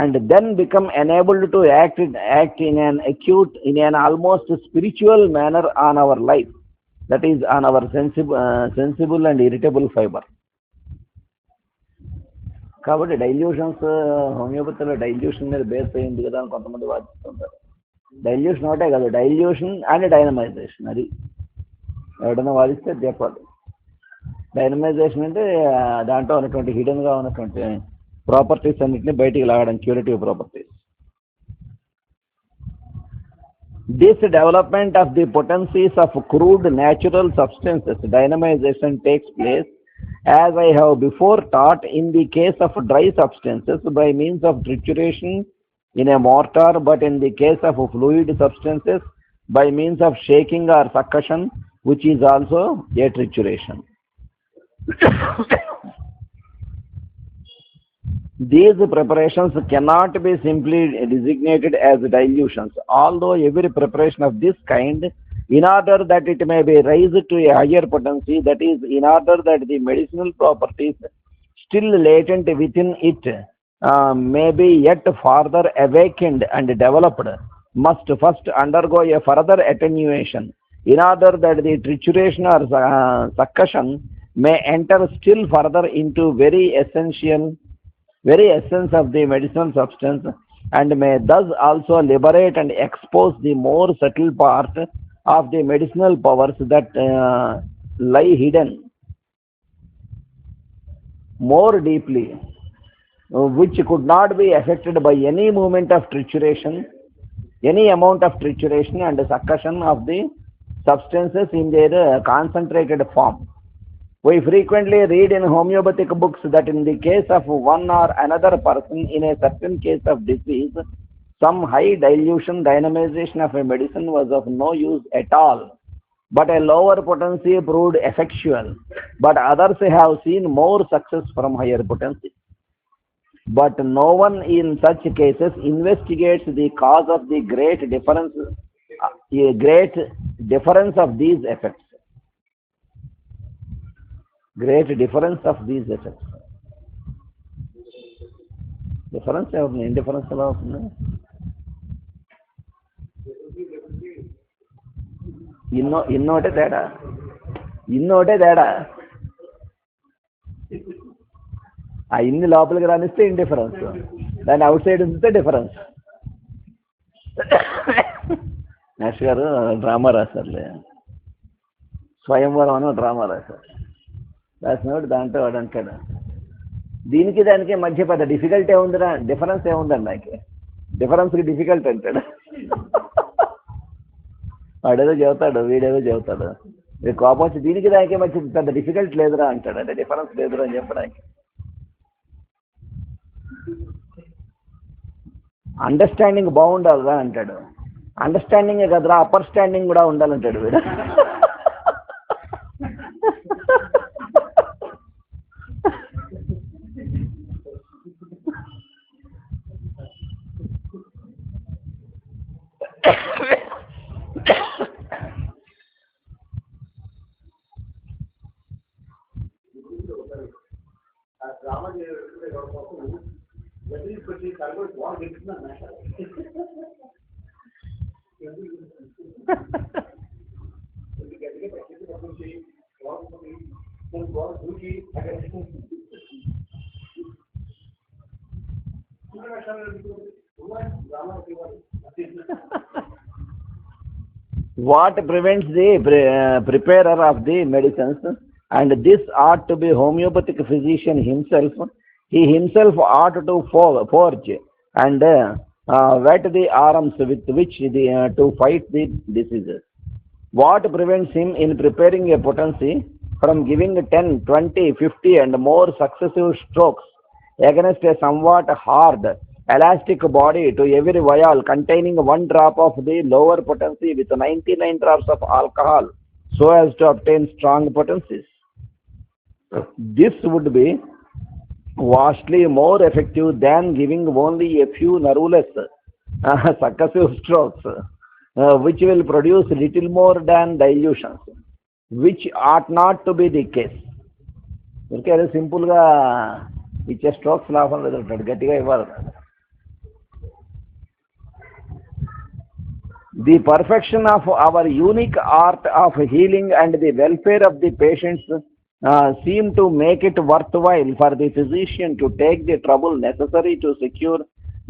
and then become enabled to act in an acute, in an almost spiritual manner on our life, that is on our sensible and irritable fiber. కాబట్టి dilutions హోమియోపతిలో dilution మీద base అయింది కదా అని కొంతమంది వాదిస్తుంటారు. Dilution ఒకటే కాదు, dilution and dynamisation. అది ఎవడన్నా వాదిస్తే చెప్పాలి. డైనమైజేషన్ అంటే దాంట్లో ఉన్నటువంటి హిడెన్గా ఉన్నటువంటి ప్రాపర్టీస్ అన్నింటినీ బయటికి లాగడం, curative properties. This development of the potencies of crude natural substances, dynamization, takes place, as I have before taught, in the case of dry substances by means of trituration in a mortar, but in the case of fluid substances by means of shaking or succussion, which is also a trituration. These preparations cannot be simply designated as dilutions, although every preparation of this kind, in order that it may be raised to a higher potency, that is, in order that the medicinal properties still latent within it may be yet further awakened and developed, must first undergo a further attenuation, in order that the trituration or succussion may enter still further into very essence of the medicinal substance, and may thus also liberate and expose the more subtle part of the medicinal powers that lie hidden more deeply, which could not be affected by any movement of trituration, any amount of trituration and succussion of the substances in their concentrated form. We frequently read in homeopathic books that in the case of one or another person in a certain case of disease, some high dilution, dynamization of a medicine was of no use at all, but a lower potency proved effectual, but others have seen more success from higher potency. But no one in such cases investigates the cause of the great difference of these effects. Great difference of these effects. Difference ఏమవుతుంది? Indifference ఎలా అవుతుంది? ఇన్నోటే తేడా. ఆ ఇన్ని లోపలికి రానిస్తే indifference, దాన్ని out side ఉంచితే difference. Next గారు డ్రామా రాశారులే, స్వయంవరం అని డ్రామా రాసినప్పుడు దాంట్లో వాడు అంటాడు, దీనికి దానికి మధ్య పెద్ద డిఫికల్ట్ ఏముందిరా, డిఫరెన్స్ ఏముందండి, నాకు డిఫరెన్స్కి డిఫికల్ట్ అంటాడు. వాడేదో చెబుతాడు, వీడేదో చెబుతాడు. మీరు కోపం వచ్చి దీనికి దానికే మంచి పెద్ద డిఫికల్ట్ లేదురా అంటాడు. అంటే డిఫరెన్స్ లేదురా అని చెప్పడానికి. అండర్స్టాండింగ్ బాగుండాలిరా అంటాడు. అండర్స్టాండింగే కదరా, అప్పర్ స్టాండింగ్ కూడా ఉండాలంటాడు వీడు. What prevents the preparer of the medicines, and this ought to be homeopathic physician himself. He himself ought to forge and wet the arms with which to fight the diseases. What prevents him in preparing a potency from giving 10, 20, 50 and more successive strokes against a somewhat hard elastic body to every vial containing 1 drop of the lower potency with 99 drops of alcohol so as to obtain strong potencies? This would be vastly more effective than giving only a few nerveless successive strokes, which will produce little more than dilutions, which ought not to be the case. Okay, అదే సింపుల్గా ఇచ్చే strokes లాభం లేదు, గట్టిగా ఇవ్వాలి. The perfection of our unique art of healing and the welfare of the patients seem to make it worthwhile for the physician to take the trouble necessary to secure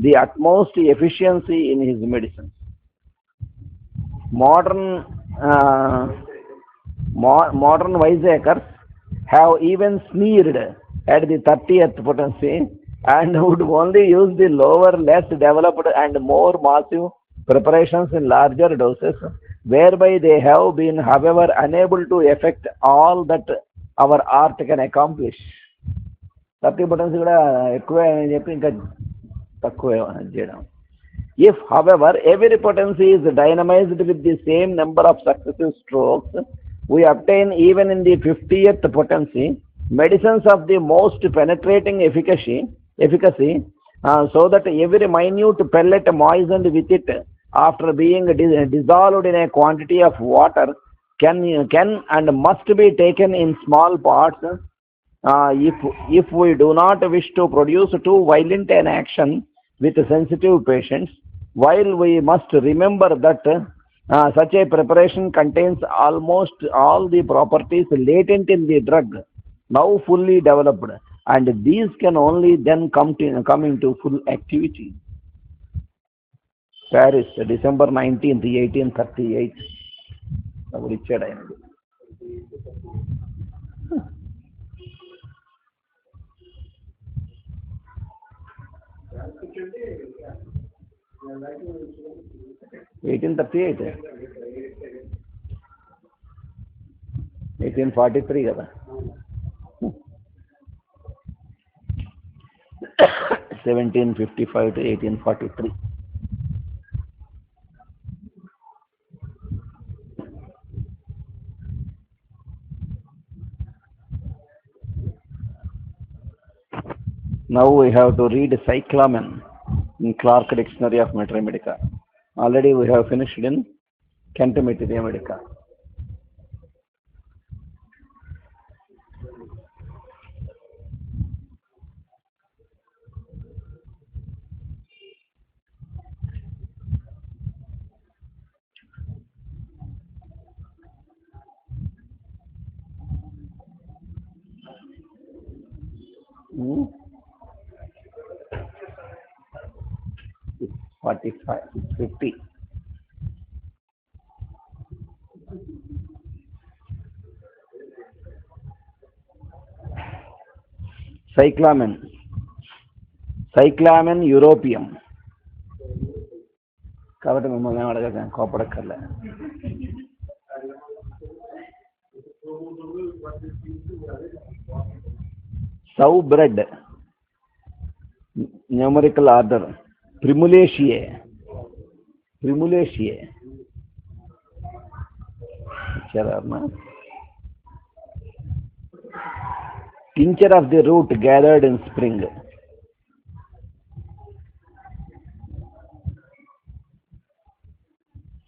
the utmost efficiency in his medicine. Modern wiseacres have even sneered at the 30th potency and would only use the lower, less developed and more massive preparations in larger doses, whereby they have been, however, unable to effect all that our art can accomplish. 30 potency కూడా ఎక్కువే అని చెప్పి ఇంకా తక్కువే చేయడం. If, however, every potency is dynamized with the same number of successive strokes, we obtain even in the 50th potency medicines of the most penetrating efficacy, so that every minute pellet moistened with it after being dissolved in a quantity of water can and must be taken in small parts if we do not wish to produce too violent an action with sensitive patients, while we must remember that such a preparation contains almost all the properties latent in the drug now fully developed, and these can only then come into full activity. Paris, December 19th, 1838. Richard అయినది. (1838) 1843 కదా. 1755 to 1843. Now we have to read cyclamen in Clark Dictionary of Materia Medica. Already we have finished in Kent Materia Medica. Hmm? 45, 50. Cyclamen europaeum. కాబట్టి మిమ్మల్ని ఏం అడగదు, కోపడక్కర్లే. Sow bread, numerical order, Primulaceae. ఇచ్చారమ్మా. Tincture of the root gathered in spring.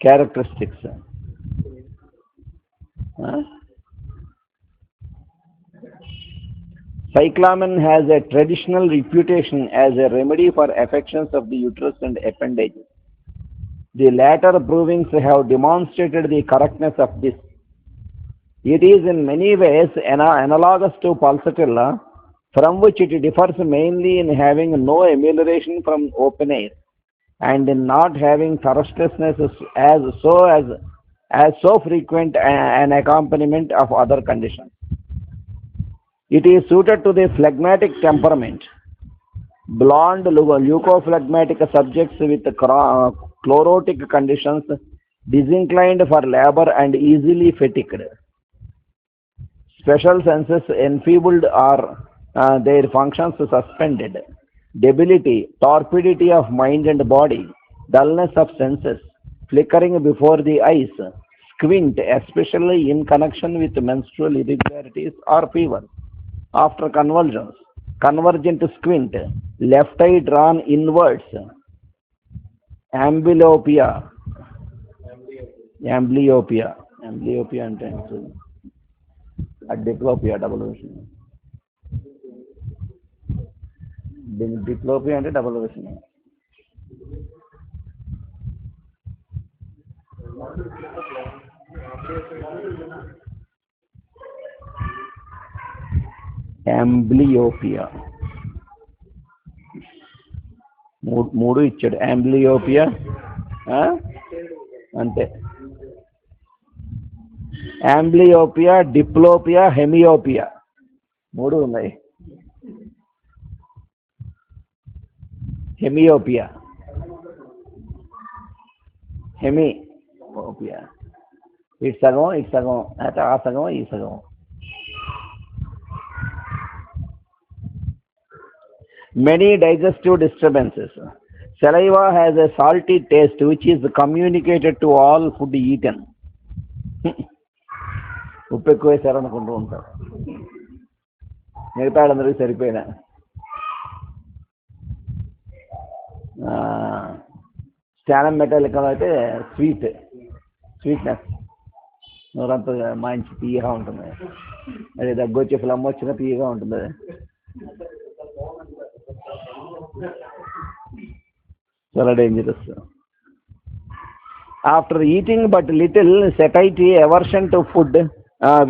Characteristics. Cyclamen has a traditional reputation as a remedy for affections of the uterus and appendage. The latter provings have demonstrated the correctness of this. It is in many ways analogous to pulsatilla, from which it differs mainly in having no amelioration from open air and in not having thirstiessness as so frequent an accompaniment of other conditions. It is suited to the phlegmatic temperament, blonde leucophlegmatic subjects with chlorotic conditions, disinclined for labor and easily fatigued. Special senses enfeebled or their functions suspended. Debility, torpidity of mind and body, dullness of senses, flickering before the eyes, squint, especially in connection with menstrual irregularities or fever. After convulsions, convergent squint, left eye drawn inwards, amblyopia అంటే diplopia, double vision. Diplopia అంటే double vision. Amblyopia మూడు ఇచ్చాడు. Amblyopia అంతే. Amblyopia, diplopia, హెమియోపియా మూడు ఉన్నాయి. హెమియోపియా, ఇటు సగం అయితే ఆ సగం ఈ సగం. Many digestive disturbances. Saliva has a salty taste which is communicated to all food eaten. ఉప్పు ఎక్కువ వేసారనుకుంటూ ఉంటారు, మిగతా అందరికి సరిపోయినా. స్టానం మెటాలికం అయితే స్వీట్నెస్, నోరంతా మంచి తీయగా ఉంటుంది. అది దగ్గొచ్చి ఫ్లమ్ వచ్చినా తీయగా ఉంటుంది. చాలా dangerous. After eating but little, satiety, aversion to food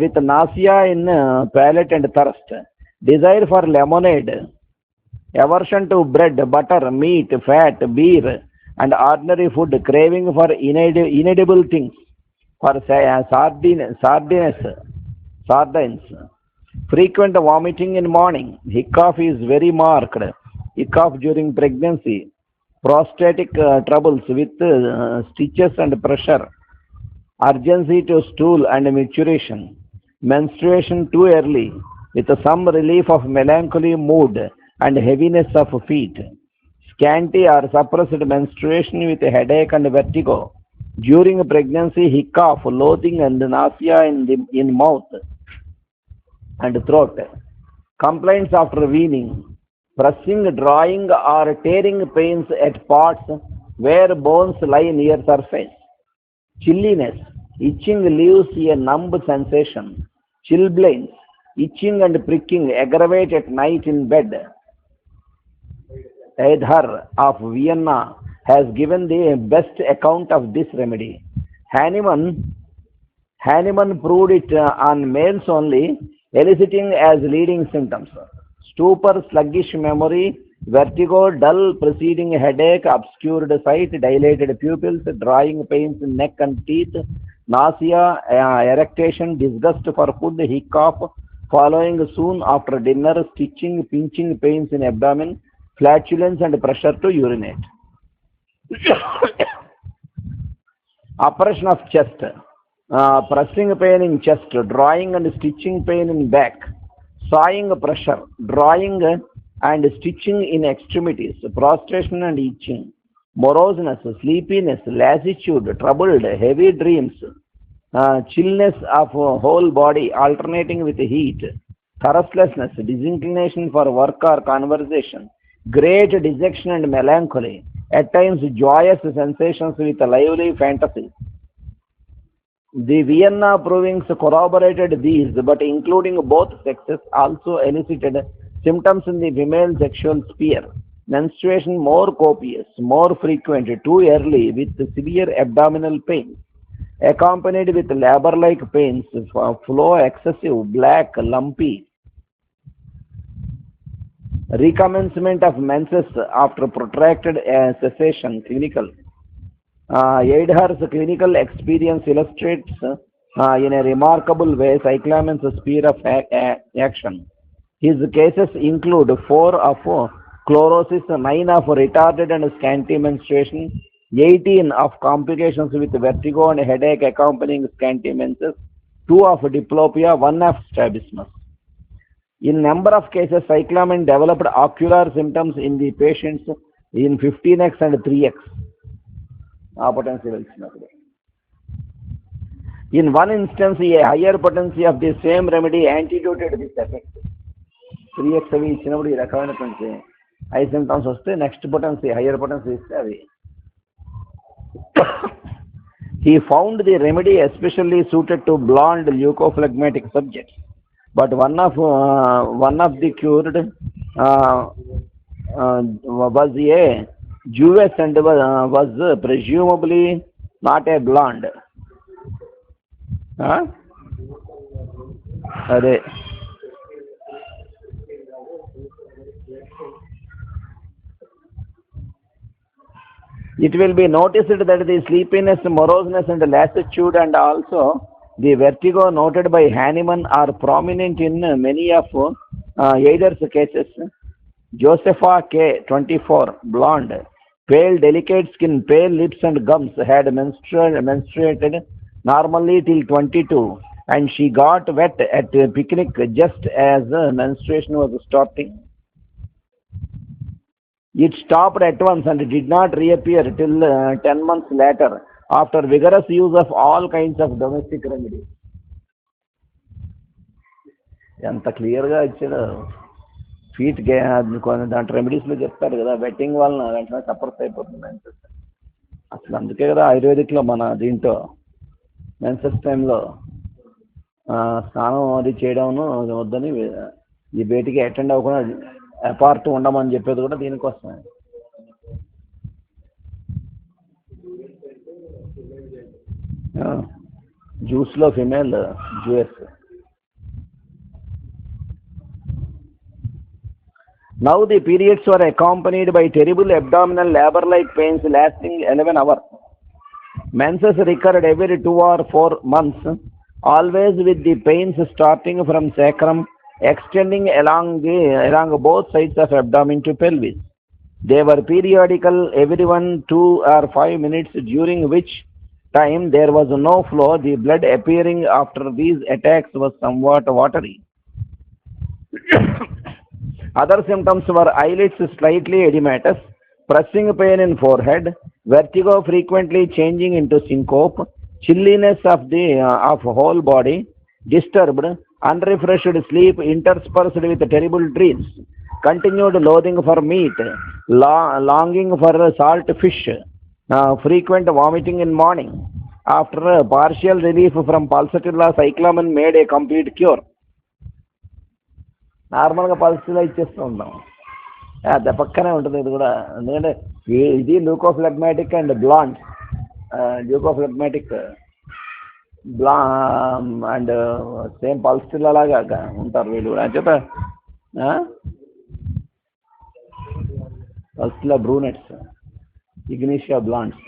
with nausea in palate and thirst, desire for lemonade, aversion to bread, butter, meat, fat, beer and ordinary food, craving for inedible things, for sardines, frequent vomiting in morning, hiccough is very marked, hiccough during pregnancy, prostatic troubles with stitches and pressure, urgency to stool and maturation, menstruation too early with some relief of melancholy mood and heaviness of feet, scanty or suppressed menstruation with headache and vertigo, during pregnancy hiccough, loathing and nausea in mouth and throat, complaints after weaning, pressing, drawing or tearing pains at parts where bones lie near surface, chilliness, itching leaves a numb sensation, chilblains, itching and pricking aggravate at night in bed. Edher of Vienna has given the best account of this remedy. Hahnemann proved it on males only, eliciting as leading symptoms stupor, sluggish memory, vertigo, dull preceding headache, obscured sight, dilated pupils, drawing pains in neck and teeth, nausea, erectation, disgust for food, hiccough following soon after dinner, stitching, pinching pains in abdomen, flatulence and pressure to urinate. oppression of chest, pressing pain in chest, drawing and stitching pain in back, sawing pressure, drawing and stitching in extremities, prostration and itching, moroseness, sleepiness, lassitude, troubled, heavy dreams, chillness of whole body alternating with heat, thirstlessness, disinclination for work or conversation, great dejection and melancholy, at times joyous sensations with lively fantasies. The Vienna provings corroborated these, but including both sexes also elicited symptoms in the female sexual sphere. Menstruation more copious, more frequent, too early, with severe abdominal pain, accompanied with labor-like pains, flow excessive, black, lumpy, recommencement of menses after protracted cessation, clinical. Eidhar's clinical experience illustrates in a remarkable way cyclamen's sphere of action. His cases include 4 of chlorosis, 9 of retarded and scanty menstruation, 18 of complications with vertigo and headache accompanying scanty menses, 2 of diplopia, 1 of strabismus. In number of cases, cyclamen developed ocular symptoms in the patients in 15x and 3x. In one instance, a higher potency of the same remedy antidoted this effect. 3x అవి ఇచ్చినప్పుడు ఈ రకమైనటువంటి high symptoms వస్తే next potency higher potency ఇస్తే అవి he found the remedy especially suited to blonde leucophlegmatic subjects, but one of the cured was a Jewess and was presumably not a blonde. అదే it will be noticed that the sleepiness, moroseness and lassitude and also the vertigo noted by Hahnemann are prominent in many of Eider's cases. Josepha K. 24, blonde, pale, delicate skin, pale lips and gums, had menstruated normally till 22, and she got wet at a picnic just as menstruation was starting. It stopped at once and did not reappear till 10 months later after vigorous use of all kinds of domestic remedies. ఎంత క్లియర్గా ఇచ్చాడు feet దాంట్లో రెమెడీస్లో చెప్తారు కదా vetting వలన వెంటనే సపర్స్ అయిపోతుంది menses. అసలు అందుకే కదా ఆయుర్వేదిక్లో మన దీంట్లో మెన్సెస్ టైంలో స్నానం అది చేయడం వద్దని ఈ బయటికి అటెండ్ అవ్వకుండా అపార్ట్ ఉండమని చెప్పేది కూడా దీనికోసమే. జ్యూస్లో female జ్యూయస్. Now the periods were accompanied by terrible abdominal labor-like pains lasting 11 hours. Menses recurred every 2 or 4 months, always with the pains starting from sacrum, extending along both sides of abdomen to pelvis. They were periodical, every 1, 2 or 5 minutes, during which time there was no flow. The blood appearing after these attacks was somewhat watery. Other symptoms were eyelids slightly edematous, pressing pain in forehead, vertigo frequently changing into syncope, chilliness of whole body, disturbed, unrefreshed sleep interspersed with terrible dreams, continued loathing for meat, longing for salt fish, frequent vomiting in morning. After partial relief from pulsatilla, cyclamen made a complete cure. నార్మల్గా పల్స్లో ఇచ్చేస్తూ ఉంటాం, అది పక్కనే ఉంటుంది. ఇది కూడా ఎందుకంటే ఇది ల్యూకోఫ్లెగ్మాటిక్ అండ్ బ్లాండ్, ల్యూకోఫ్లెగ్మాటిక్ అండ్ సేమ్ పల్స్టిల్ లాగా ఉంటారు వీళ్ళు కూడా. చేత పల్స్టిలా బ్రూనెట్స్, ఇగ్నీషియా బ్లాండ్స్,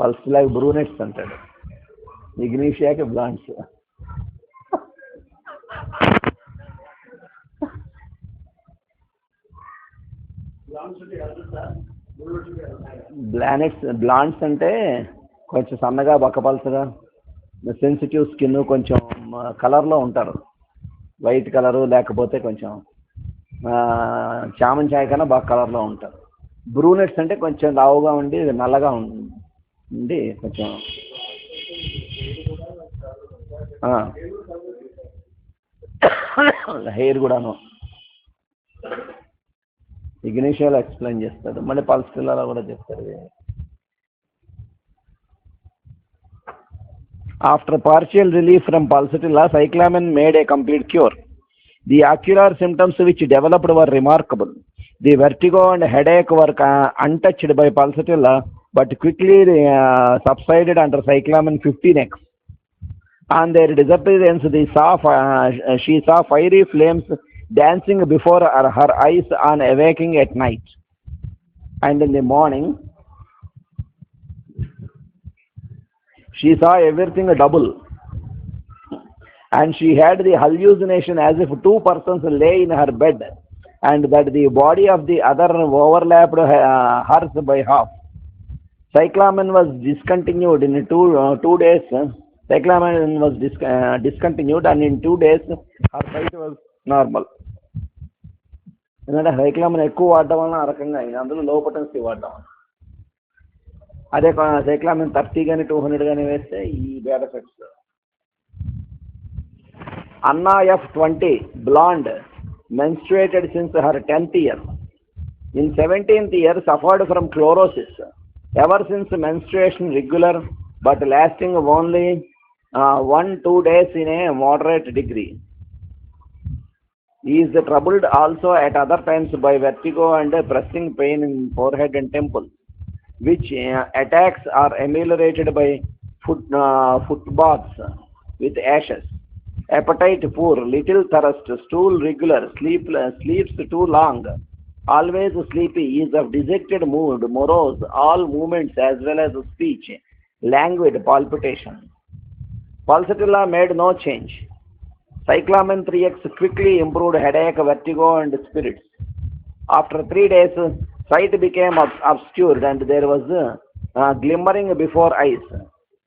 పల్స్టిలాకి బ్రూనెట్స్ అంటాడు, ఇగ్నీషియాకి బ్లాండ్స్. బ్లాండ్స్ అంటే కొంచెం సన్నగా బక్కపలసగా సెన్సిటివ్ స్కిన్ కొంచెం కలర్లో ఉంటారు, వైట్ కలరు లేకపోతే కొంచెం చామన్ చాయ్ కన్నా బాగా కలర్లో ఉంటారు. బ్రూనెట్స్ అంటే కొంచెం లావుగా ఉండి నల్లగా ఉండి కొంచెం హెయిర్ కూడాను. ఇగ్నిషియాలో ఎక్స్ప్లెయిన్ చేస్తాడు, మళ్ళీ పల్స్టిల్లాలో కూడా చెప్తాడు. After partial relief from pulsatilla, cyclamen made a complete cure. The ocular symptoms which developed were remarkable. The vertigo and headache were untouched by pulsatilla, but quickly subsided under cyclamen 15x. On their disappearance, she saw fiery flames dancing before her eyes on awaking at night. And in the morning, she saw everything double. And she had the hallucination as if two persons lay in her bed and that the body of the other overlapped hers by half. Cyclamen was discontinued in 2 days. Cyclamen was discontinued and in 2 days her sight was normal. ఎందుకంటే సైక్లామిన్ ఎక్కువ వాడడం వలన ఆ రకంగా అయింది, అందులో లో potency వాడడం. అదే సైక్లామిన్ 30 కానీ 200 కానీ వేస్తే ఈ bad effects. Anna F. 20, blonde, menstruated since her 10th year. In 17th year, suffered from chlorosis. Ever since menstruation regular, but lasting only 1-2 days in a moderate degree. He is troubled also at other times by vertigo and pressing pain in forehead and temples, which attacks are ameliorated by foot baths with ashes. Appetite poor, little thirst, stool regular, sleeps too long, always sleepy, is of dejected mood, morose, all movements as well as speech, languid, palpitation. Pulsatilla made no change. Cyclamen 3x quickly improved headache, vertigo and spirits. After 3 days, sight became obscured and there was glimmering before eyes.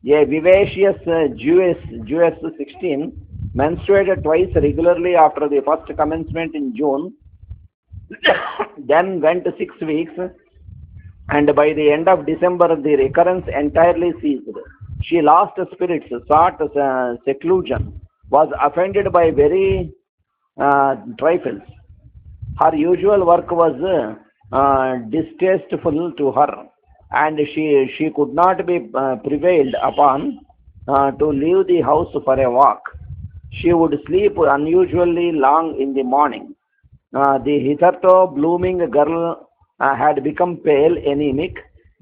A vivacious Jewess 16 menstruated twice regularly after the first commencement in June, then went 6 weeks, and by the end of December the recurrence entirely ceased. She lost spirits, sought seclusion, was offended by very trifles. Her usual work was distasteful to her, and she could not be prevailed upon to leave the house for a walk. She would sleep unusually long in the morning. The hitherto blooming girl had become pale, anemic,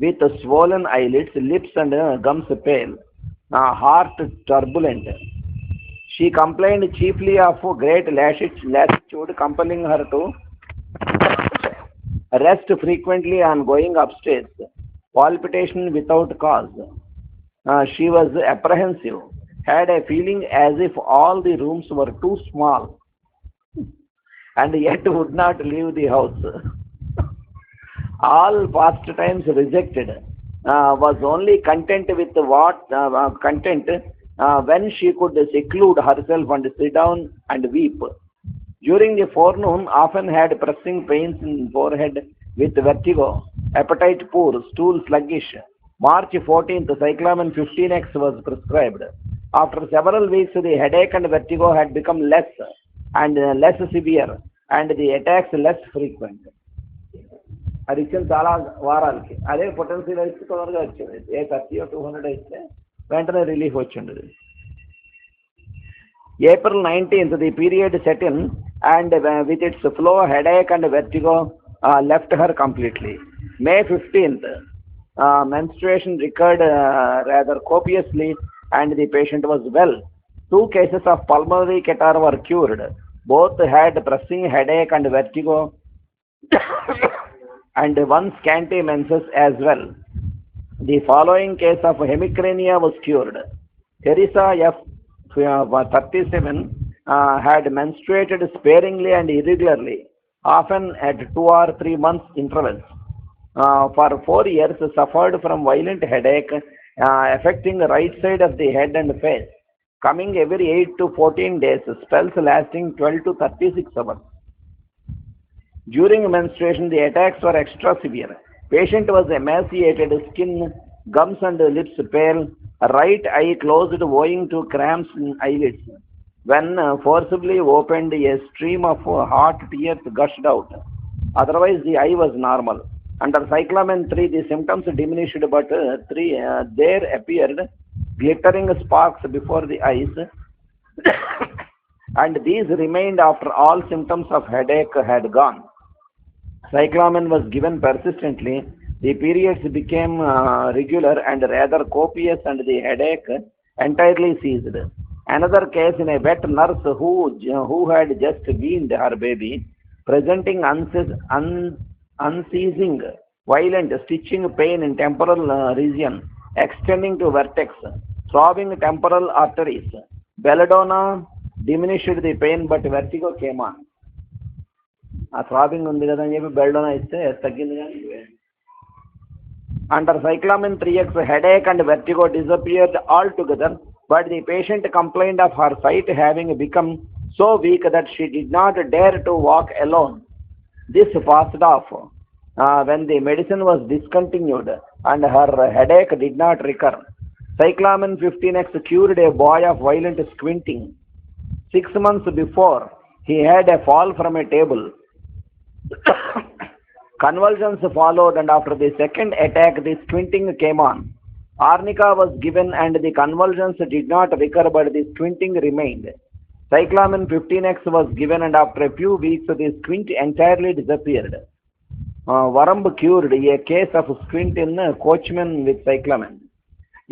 with swollen eyelids, lips and gums pale, heart turbulent. She complained chiefly of great lassitude, compelling her to rest frequently on going upstairs, palpitation without cause. She was apprehensive, had a feeling as if all the rooms were too small, and yet would not leave the house. All pastimes rejected, was only content with when she could seclude herself and sit down and weep. During the forenoon, often had pressing pains in forehead with vertigo, appetite poor, stool sluggish. March 14th, cyclamen 15x was prescribed. After several weeks, the headache and vertigo had become less severe, and the attacks less frequent. అది ఇచ్చిన చాలా వారాలకి అదే potential అయితే తొందరగా వచ్చేది. ఏ 30 or 200 అయితే వెంటనే relief వచ్చిండదు. April 19th, the period set in, and with its flow, headache and vertigo left her completely. May 15th, menstruation recurred rather copiously, and the patient was well. 2 cases of pulmonary catarrh were cured. Both had pressing headache and vertigo, and 1 scanty menses as well. The following case of hemicrania was cured. Teresa F. 37 had menstruated sparingly and irregularly, often at 2 or 3 months intervals. For 4 years, suffered from violent headache affecting the right side of the head and face, coming every 8 to 14 days, spells lasting 12 to 36 hours. During menstruation, the attacks were extra severe. Patient was emaciated, skin, gums and lips pale, right eye closed owing to cramps in eyelids. When forcibly opened, a stream of hot tears gushed out. Otherwise, the eye was normal. Under cyclamen 3, the symptoms diminished, but there appeared glittering sparks before the eyes, and these remained after all symptoms of headache had gone. Cyclamen was given persistently. The periods became regular and rather copious, and the headache entirely ceased. Another case in a wet nurse who had just weaned her baby, presenting unceasing, violent, stitching pain in temporal region, extending to vertex, throbbing temporal arteries. Belladonna diminished the pain, but vertigo came on. ఆ throbbing ఉంది కదా అని చెప్పి belladonna ఇస్తే తగ్గింది కానీ under cyclamen 3x, headache and vertigo disappeared altogether, but the patient complained of her sight having become so weak that she did not dare to walk alone. This passed off when the medicine was discontinued and her headache did not recur. Cyclamen 15x cured a boy of violent squinting. 6 months before, he had a fall from a table. Convulsions followed, and after the second attack, the squinting came on. Arnica was given, and the convulsions did not recur, but the squinting remained. Cyclamen 15x was given, and after a few weeks, the squint entirely disappeared. Varumb cured a case of squint in Coachman with cyclamen.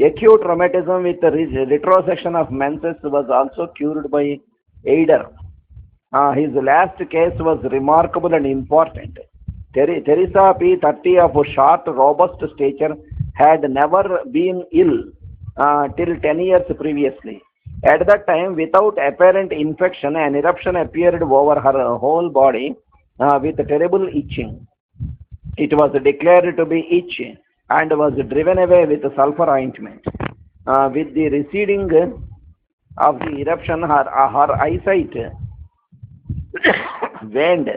Acute rheumatism with retrosection of menses was also cured by Eider. His last case was remarkable and important. Teresa P. 30 of short, robust stature had never been ill till 10 years previously. At that time, without apparent infection, an eruption appeared over her whole body with terrible itching. It was declared to be itch and was driven away with sulfur ointment. With the receding of the eruption, her eyesight waned,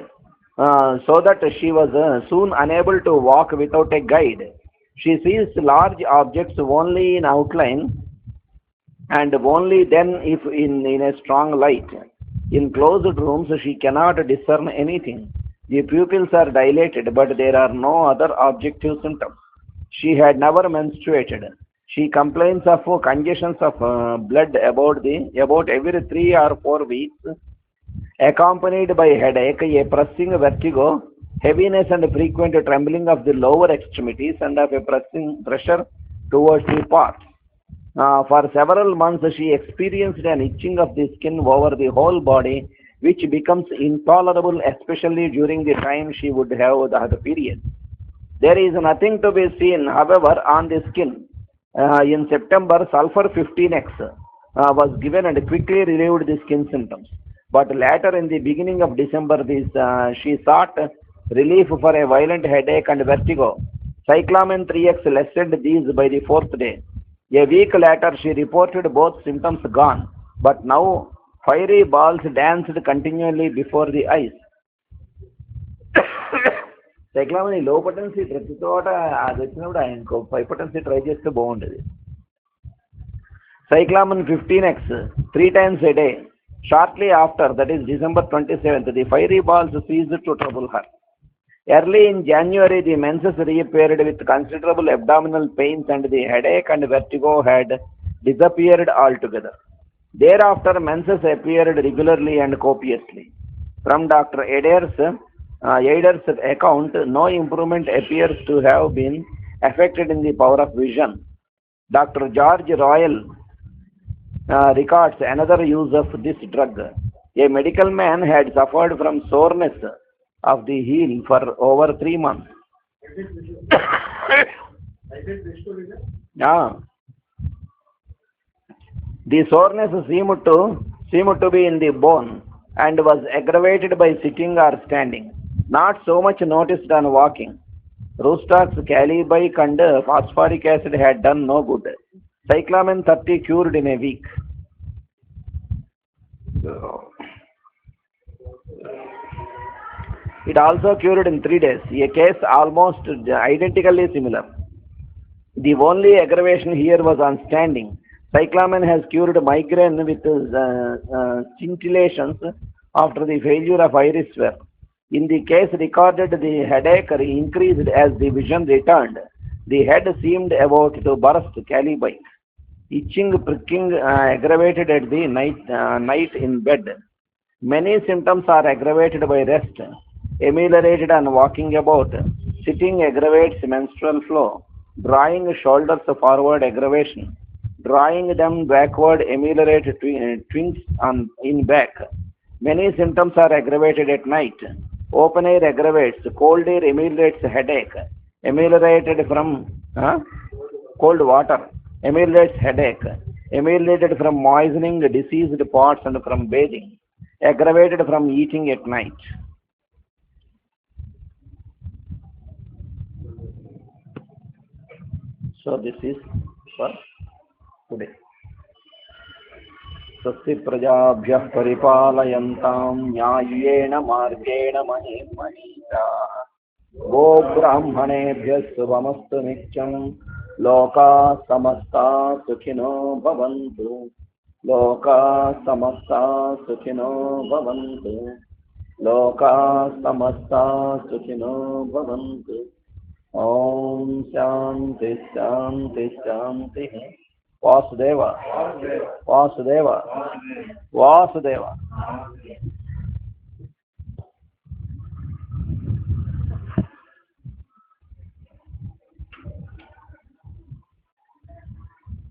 so that she was soon unable to walk without a guide. She sees large objects only in outline, and only then if in a strong light. In closed rooms, she cannot discern anything. The pupils are dilated, but there are no other objective symptoms. She had never menstruated. She complains of congestions of blood about every 3 or 4 weeks, accompanied by headache, a pressing vertigo, heaviness and frequent trembling of the lower extremities, and of a pressure towards the parts. For several months, she experienced an itching of the skin over the whole body, which becomes intolerable, especially during the time she would have the period. There is nothing to be seen, however, on the skin. In September, sulfur 15x was given and quickly relieved the skin symptoms. But later, in the beginning of December, she sought relief for a violent headache and vertigo. Cyclamen 3x lessened these by the 4th day. A week later, she reported both symptoms gone, but now fiery balls danced continually before the eyes. Cyclamen low potency ప్రతి చోట అది వచ్చినప్పుడు ఇంకో high potency try చేస్తే బాగుంటుంది. Cyclamen 15x 3 times a day. Shortly after, that is December 27th, the fiery balls ceased to trouble her. Early in January, the menses reappeared with considerable abdominal pains, and the headache and vertigo had disappeared altogether. Thereafter, menses appeared regularly and copiously. From Dr. Eider's account, no improvement appears to have been affected in the power of vision. Dr. George Royal records another use of this drug. A medical man had suffered from soreness of the heel for over 3 months. The soreness seemed to be in the bone and was aggravated by sitting or standing, not so much noticed on walking. Roostok's Calibyke and phosphoric acid had done no good. Cyclamen 30 cured in a week. It also cured in 3 days, a case almost identically similar. The only aggravation here was on standing. Cyclamen has cured migraine with scintillations after the failure of iris sphere. In the case recorded, the headache increased as the vision returned. The head seemed about to burst. Calibyke. Itching, pricking aggravated at the night in bed. Many symptoms are aggravated by rest, ameliorated on walking about. Sitting aggravates menstrual flow. Drawing shoulders forward aggravation. Drawing them backward ameliorate twinges in back. Many symptoms are aggravated at night. Open air aggravates. Cold air ameliorates headache. Ameliorated from cold water. Ameliorates headache. Ameliorated from moistening diseased parts and from bathing. Aggravated from eating at night. So this is for today. स्वस्ति प्रजाभ्यः परिपालयन्तां न्याय्येन मार्गेण महीं महीषाः गोब्राह्मणेभ्यः शुभमस्तु नित्यं लोकाः समस्ताः सुखिनो भवन्तु लोकाः समस्ताः सुखिनो भवन्तु लोकाः समस्ताः सुखिनो भवन्तु ॐ शान्ति शान्ति शान्तिः वासुदेव वासुदेव वासुदेव